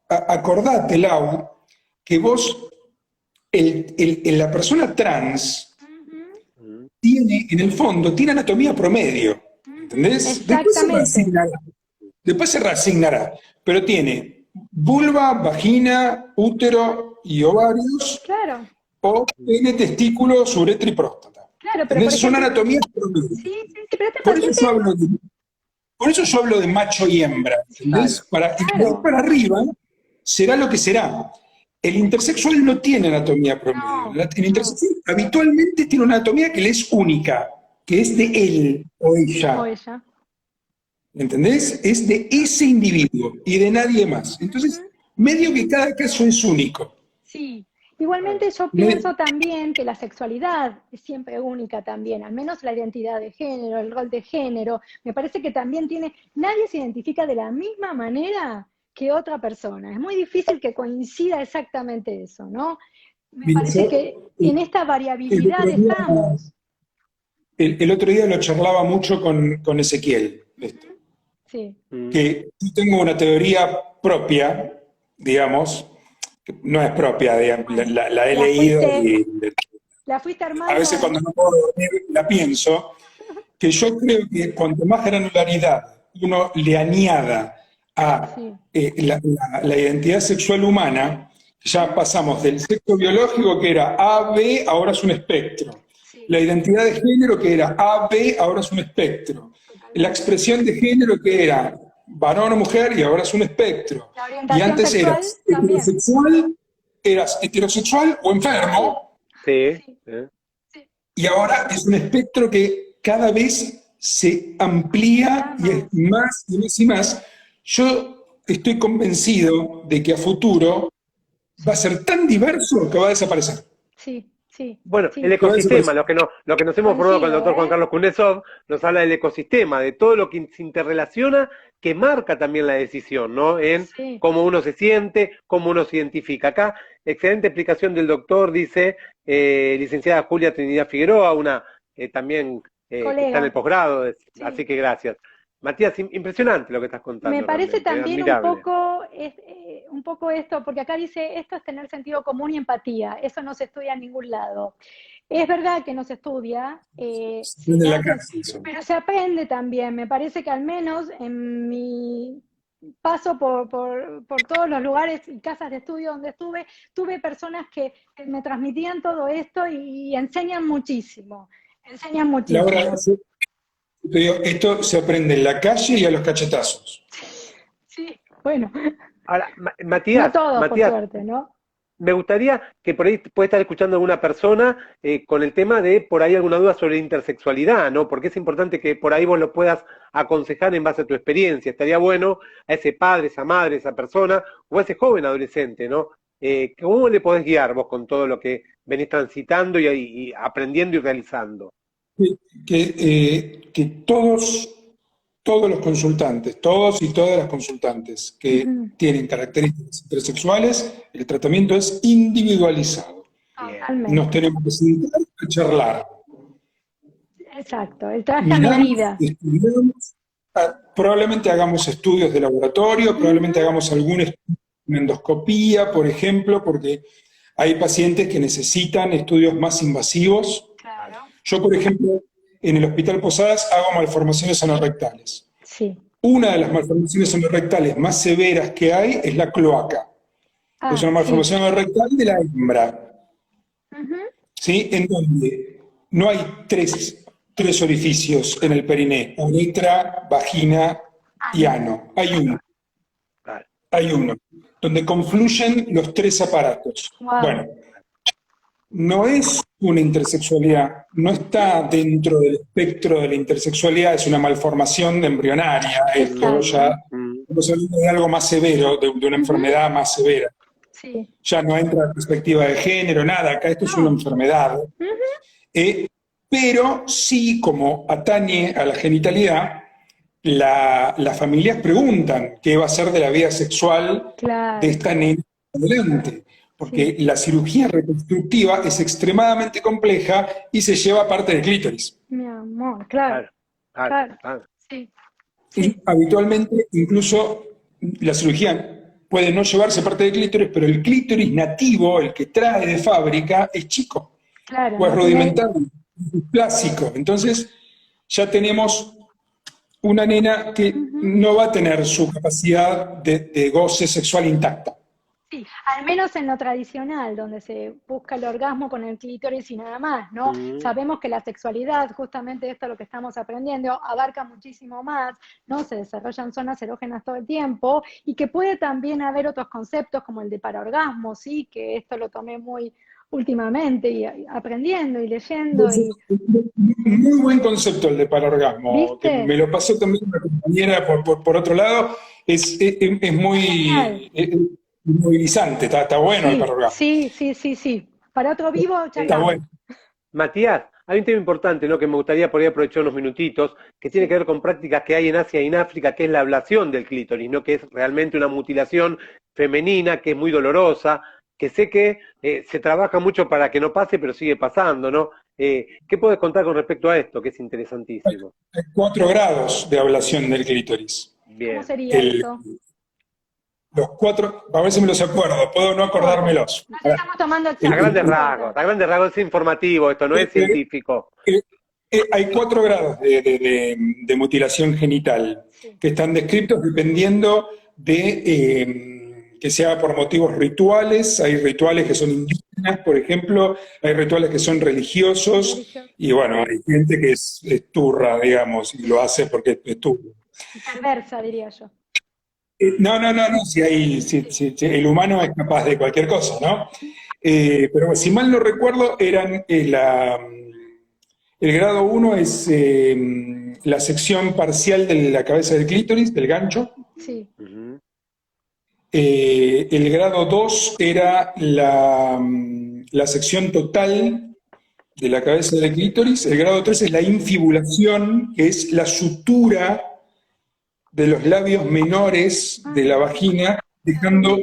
acordate, Lau, que vos, la persona trans Ujú, tiene, en el fondo, tiene anatomía promedio, ujú, ¿entendés? exactamente, Después se reasignará, pero tiene vulva, vagina, útero y ovarios, claro, o tiene testículos, uretra y próstata. claro, pero por ¿Entendés? Son ejemplo, anatomías promedio. sí, sí, sí, pero este Por eso paciente, yo hablo de, por eso yo hablo de macho y hembra, sí, ¿entendés? Y de ahí claro, para arriba será lo que será. El intersexual no tiene anatomía promedio. no, El no, intersexual habitualmente tiene una anatomía que le es única, que es de él o o ella. ella. ¿Entendés? Es de ese individuo y de nadie más. Entonces, Ujú, medio que cada caso es único. sí, igualmente yo pienso también que la sexualidad es siempre única también, al menos la identidad de género, el rol de género, me parece que también tiene, nadie se identifica de la misma manera que otra persona, es muy difícil que coincida exactamente eso, ¿no? Me Mira, parece yo que en esta el variabilidad otro día, estamos. el otro día lo charlaba mucho con Ezequiel, esto, Ujú, sí, que yo tengo una teoría propia, digamos, que no es propia, digamos, bueno, la he la leído fuiste, y la fuiste a veces armando. cuando no puedo dormir la pienso, que yo creo que cuanto más granularidad uno le añada a Sí, la identidad sexual humana, ya pasamos del sexo biológico que era A, B, ahora es un espectro. sí, La identidad de género que era A, B, ahora es un espectro. La totalmente. expresión de género que era varón o mujer y ahora es un espectro. La Y orientación antes sexual también. eras heterosexual o Sí, enfermo, Sí, sí, sí. y ahora es un espectro que cada vez se amplía Nada y es más. más y más y más. Yo estoy convencido de que a futuro va a Sí, ser tan diverso que va a desaparecer. sí, sí, bueno, el sí. Que va a ecosistema, desaparecer. lo que nos hemos formado con el Coincido, doctor Juan ¿eh? Carlos Kunesov, nos habla del ecosistema, de todo lo que se interrelaciona, que marca también la decisión, ¿no? En Sí. cómo uno se siente, cómo uno se identifica. Acá, excelente explicación del doctor, dice licenciada Julia Trinidad Figueroa, una también que está en el Colega, posgrado, así sí. que gracias. Matías, impresionante lo que estás Me contando parece realmente, también admirable. un poco esto, porque acá dice, esto es tener sentido común y empatía, eso no se estudia en ningún lado. Es verdad que no se estudia, En la casa, eso. pero se aprende también. Me parece que al menos en mi paso por todos los lugares y casas de estudio donde estuve, tuve personas que me transmitían todo esto y enseñan muchísimo, enseñan Laura, muchísimo. te digo, esto se aprende en la calle y a los cachetazos. Sí, bueno, Ahora, no Matías, todos por Matías, suerte, ¿no? me gustaría que por ahí puede estar escuchando alguna persona con el tema de por ahí alguna duda sobre intersexualidad, ¿no? Porque es importante que por ahí vos lo puedas aconsejar en base a tu experiencia. Estaría bueno a ese padre, esa madre, esa persona, o a ese joven adolescente, ¿no? ¿Cómo le podés guiar vos con todo lo que venís transitando y aprendiendo y realizando? Que todos los consultantes, todos y todas las consultantes que Ujú, tienen características intersexuales, el tratamiento es individualizado. Bien. Nos totalmente. tenemos que sentar a charlar. Exacto, el traje a Miramos, medida. estudiamos, probablemente hagamos estudios de laboratorio, Ujú, probablemente hagamos algún estudio de endoscopía, por ejemplo, porque hay pacientes que necesitan estudios más invasivos. claro. Yo, por ejemplo, en el Hospital Posadas hago malformaciones anorrectales. Sí. Una de las malformaciones anorrectales más severas que hay es la cloaca. Es Ah, una sí. malformación anorrectal de la hembra, Ujú, ¿sí? En donde no hay tres orificios en el periné, uretra, vagina ah, y no. ano. Claro. Hay uno, donde confluyen los tres aparatos. Wow. Bueno, no es una intersexualidad, no está dentro del espectro de la intersexualidad, es una malformación embrionaria, esto ya Exacto. Mm, estamos hablando de algo más severo, de una Ujú, enfermedad más severa. sí. Ya no entra en perspectiva de género, nada, acá esto es una No. enfermedad. Ujú, Eh, pero sí, como atañe a la genitalidad, las familias preguntan qué va a ser de la vida sexual de claro. esta nena adelante. porque sí, la cirugía reconstructiva es extremadamente compleja y se lleva parte del clítoris. mi amor, claro, Claro, claro, claro, claro. sí, Y sí, habitualmente, incluso la cirugía puede no llevarse parte del clítoris, pero el clítoris nativo, el que trae de fábrica, es chico claro, o es no tiene, rudimentario, es clásico. Entonces, ya tenemos una nena que ujú. no va a tener su capacidad de goce sexual intacta. Sí, al menos en lo tradicional, donde se busca el orgasmo con el clítoris y nada más, ¿no? Mm. Sabemos que la sexualidad, justamente esto es lo que estamos aprendiendo, abarca muchísimo más, ¿no? Se desarrollan zonas erógenas todo el tiempo y que puede también haber otros conceptos como el de paraorgasmo, sí, que esto lo tomé muy últimamente y aprendiendo y leyendo y, Muy buen concepto el de parorgasmo, que ¿viste? me lo pasó también una compañera por otro lado. Es Genial. muy movilizante, está bueno el Sí, parorgasmo. sí, sí, sí, sí. Para otro vivo Está charlamos. bueno. Matías, hay un tema importante, ¿no? Que me gustaría por ahí aprovechar unos minutitos, que tiene Sí. que ver con prácticas que hay en Asia y en África, que es la ablación del clítoris, ¿no? Que es realmente una mutilación femenina, que es muy dolorosa, que sé que se trabaja mucho para que no pase, pero sigue pasando, ¿no? ¿Qué puedes contar con respecto a esto, que es interesantísimo? Hay 4 grados de ablación del clítoris. ¿Cómo Bien, sería El- eso? los 4, a ver si me los acuerdo, puedo no No importa. acordármelos. Nos estamos tomando El- examen, no importa. a grandes rasgos es informativo, esto no es el- científico. Hay 4 grados de mutilación genital Sí. que están descritos dependiendo de que sea por motivos rituales. Hay rituales que son indígenas, por ejemplo, hay rituales que son religiosos, Religioso. y bueno, hay gente que es turra, digamos, y lo hace porque es turra. Perversa, diría yo. No, si el humano es capaz de cualquier cosa, ¿no? Pero si mal no recuerdo, el grado 1 es la sección parcial de la cabeza del clítoris, del gancho. Sí. Ujú. El grado 2 era la sección total de la cabeza del clítoris. El grado 3 es la infibulación, que es la sutura de los labios menores de la vagina, dejando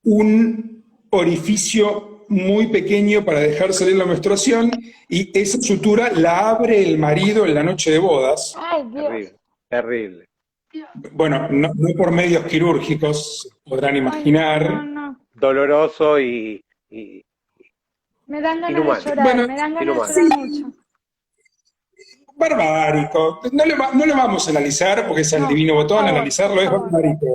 un orificio muy pequeño para dejar salir la menstruación, y esa sutura la abre el marido en la noche de bodas. Ay, Dios. Terrible, terrible. Dios. Bueno, no por medios quirúrgicos, se podrán Ay, no, imaginar. no. Doloroso y Me dan ganas de inhumano, llorar, Bueno, me dan ganas de inhumano. sí, llorar mucho. barbárico. No lo vamos a analizar porque es al No, divino por botón, favor, por analizarlo es favor. barbárico.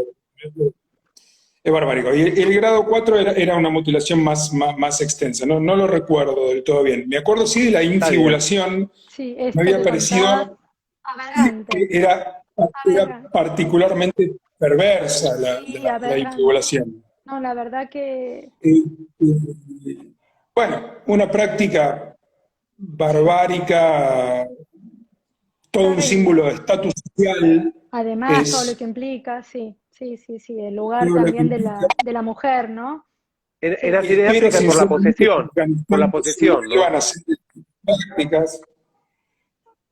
Es barbárico. Y el grado 4 era una mutilación más extensa. No lo recuerdo del todo bien. Me acuerdo sí de la Está bien. infibulación. Sí, Me esto había que contabas, parecido aberrante, que era aberrante. particularmente perversa Sí, la aberrante. infibulación. No, la verdad que Eh, bueno, una práctica sí, barbárica, todo un terrible. símbolo de estatus social, Además, todo lo es que implica, sí, sí, sí, sí, el lugar todo lo que también implica. de la mujer, ¿no? En Sí, Asia y Espero África es sinceramente que en por la Afganistán se posesión, ¿no? vuelvan a hacer prácticas, ay,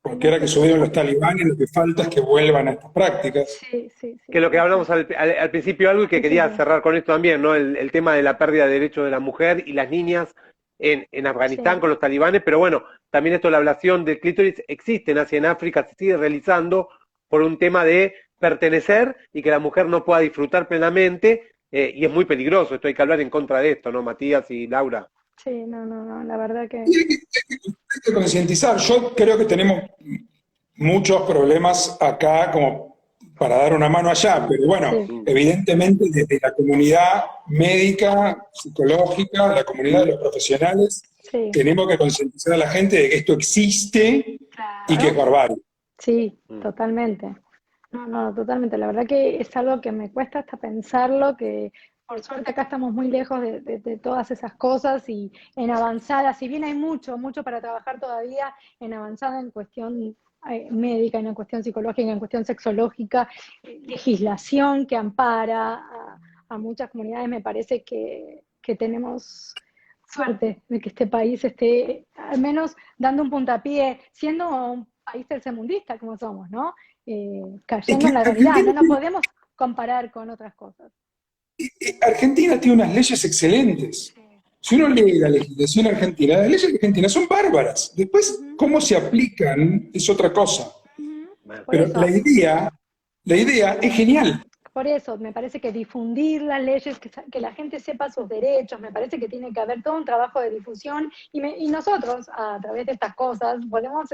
porque no ahora te que subieron los escucho. talibanes, lo que falta es que vuelvan a estas prácticas. Sí, sí, Que sí, lo que sí, sí. hablamos al principio algo y Al que quería principio, cerrar con esto también, ¿no? El tema de la pérdida de derechos de la mujer y las niñas en Afganistán sí. con los talibanes, pero bueno, también esto, la ablación del clítoris existe en Asia y en África, se sigue realizando por un tema de pertenecer y que la mujer no pueda disfrutar plenamente, y es muy peligroso, esto hay que hablar en contra de esto, ¿no, Matías y Laura? Sí, no, no, no, la verdad que Y hay que concientizar. Yo creo que tenemos muchos problemas acá como para dar una mano allá, pero bueno, sí, Mm. evidentemente desde la comunidad médica, psicológica, la comunidad de los profesionales, sí, tenemos que concientizar a la gente de que esto existe y que es claro, barbarie. sí, Mm. totalmente. No, no, totalmente. La verdad que es algo que me cuesta hasta pensarlo, que por suerte acá estamos muy lejos de todas esas cosas y en avanzada, si bien hay mucho, mucho para trabajar todavía, en avanzada en cuestión médica, en cuestión psicológica, en cuestión sexológica, legislación que ampara a muchas comunidades, me parece que tenemos suerte de que este país esté al menos dando un puntapié, siendo un país tercermundista como somos, ¿no? Es Cayendo que en la realidad, Argentina no nos podemos comparar con otras cosas. Argentina tiene unas leyes excelentes. Si uno lee la legislación argentina, las leyes argentinas son bárbaras. Después, cómo se aplican es otra cosa. Por Pero eso, la idea es genial. por eso, me parece que difundir las leyes, que la gente sepa sus derechos, me parece que tiene que haber todo un trabajo de difusión y nosotros, a través de estas cosas, podemos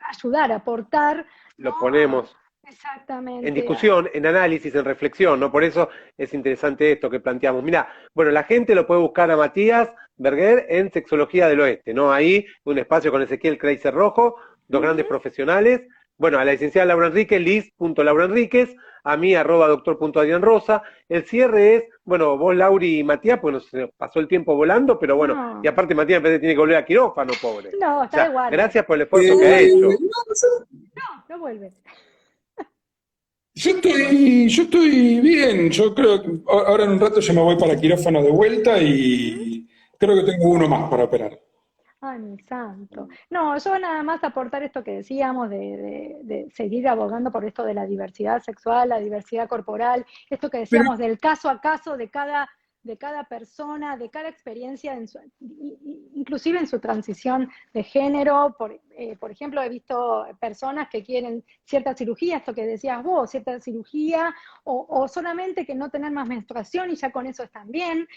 ayudar, aportar, Lo ¿no? ponemos Exactamente. en discusión, en análisis, en reflexión, ¿no? Por eso es interesante esto que planteamos. Mira, bueno, la gente lo puede buscar a Matías Berger en Sexología del Oeste, ¿no? Ahí, un espacio con Ezequiel Kreiser Rojo, dos grandes profesionales. Bueno, a la licenciada Laura Enríquez, Liz.Laura Enríquez, a mí, @doctor.adrianrosa. El cierre es, bueno, vos, Lauri y Matías, pues nos pasó el tiempo volando, pero bueno, No. y aparte Matías en vez de tiene que volver a quirófano, pobre. No, O está sea, de guardia. gracias por el esfuerzo que ha hecho. No vuelve. Yo estoy bien. Yo creo que ahora en un rato yo me voy para quirófano de vuelta y creo que tengo uno más para operar. Ay, mi santo. No, yo nada más aportar esto que decíamos de seguir abogando por esto de la diversidad sexual, la diversidad corporal, esto que Pero, decíamos del caso a caso de cada persona, de cada experiencia, inclusive en su transición de género. Por ejemplo, he visto personas que quieren cierta cirugía, esto que decías vos, cierta cirugía, o solamente que no tener más menstruación y ya con eso están bien,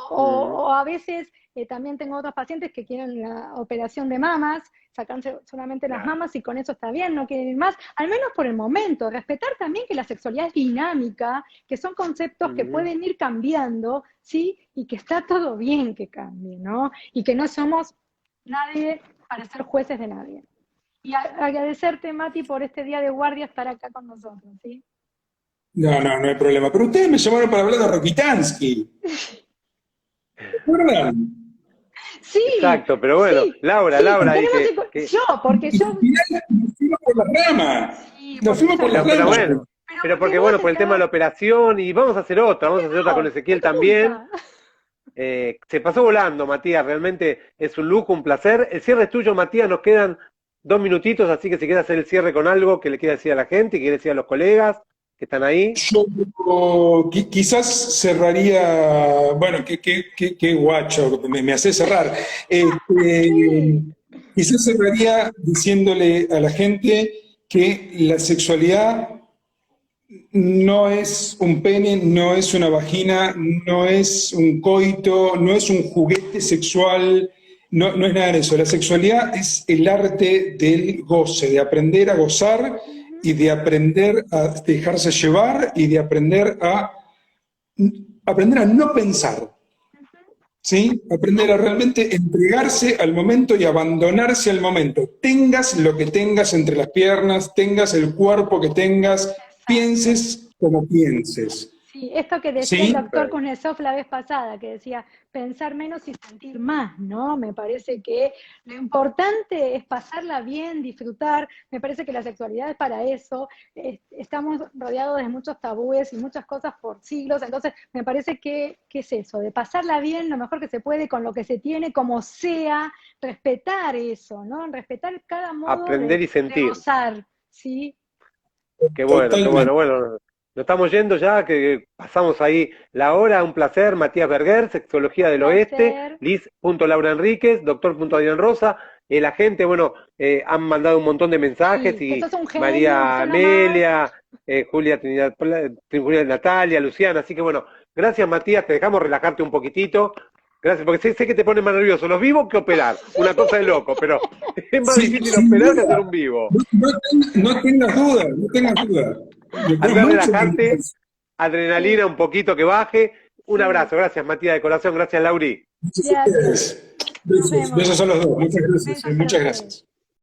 o a veces también tengo otros pacientes que quieren la operación de mamas, sacarse solamente las mamas y con eso está bien, no quieren ir más, al menos por el momento. Respetar también que la sexualidad es dinámica, que son conceptos que pueden ir cambiando, ¿sí? Y que está todo bien que cambie, ¿no? Y que no somos nadie para ser jueces de nadie. Y agradecerte, Mati, por este día de guardia estar acá con nosotros, ¿sí? no hay problema. Pero ustedes me llamaron para hablar de Rokitansky. ¿Se acuerdan? Sí, Exacto, pero bueno, sí, Laura, sí, Laura, tenemos que porque Y yo, al final nos fuimos por las ramas. sí, Nos fuimos por las pero ramas. bueno, pero porque vos bueno, por el tema de la estás, operación, y vamos a hacer otra, con no, Ezequiel es tu también. culpa. Se pasó volando, Matías, realmente es un lujo, un placer. El cierre es tuyo, Matías, nos quedan 2 minutitos, así que si quieres hacer el cierre con algo que le quieras decir a la gente, que quieras decir a los colegas que están ahí. Yo quizás cerraría, bueno, qué guacho, me hace cerrar. Sí, Quizás cerraría diciéndole a la gente que la sexualidad no es un pene, no es una vagina, no es un coito, no es un juguete sexual, no es nada de eso. La sexualidad es el arte del goce, de aprender a gozar y de aprender a dejarse llevar y de aprender a no pensar. ¿Sí? Aprender a realmente entregarse al momento y abandonarse al momento. Tengas lo que tengas entre las piernas, tengas el cuerpo que tengas, pienses como pienses. sí, esto que decía el ¿Sí? doctor Kuznetsov la vez pasada, que decía pensar menos y sentir más, ¿no? Me parece que lo importante es pasarla bien, disfrutar. Me parece que la sexualidad es para eso. Estamos rodeados de muchos tabúes y muchas cosas por siglos, entonces me parece que es eso, de pasarla bien lo mejor que se puede con lo que se tiene, como sea, respetar eso, ¿no? Respetar cada modo Aprender y de sentir. gozar, ¿sí? Qué bueno, Totalmente. bueno. Nos estamos yendo ya, que pasamos ahí la hora, un placer. Matías Berger, Sexología del Oeste, Placer. Liz.Laura Enríquez, Doctor.Adrián Rosa. La gente, bueno, han mandado un montón de mensajes Sí, que y sos un genio, María sos lo más. Amelia, Julia Natalia, Luciana. Así que bueno, gracias Matías, te dejamos relajarte un poquitito. Gracias, porque sé que te pone más nervioso los vivos que operar. Una cosa de loco, pero es más Sí, difícil sin operar que duda. hacer un vivo. No tengas duda, no tengas duda. Me Al fue ver mucho relajarte, más. adrenalina Sí, un poquito que baje. Un sí. abrazo, gracias Matías de corazón, gracias Lauri. Muchas Gracias. gracias. Nos Besos, vemos. besos a los dos. Muchas gracias. Besos para Muchas ustedes. gracias.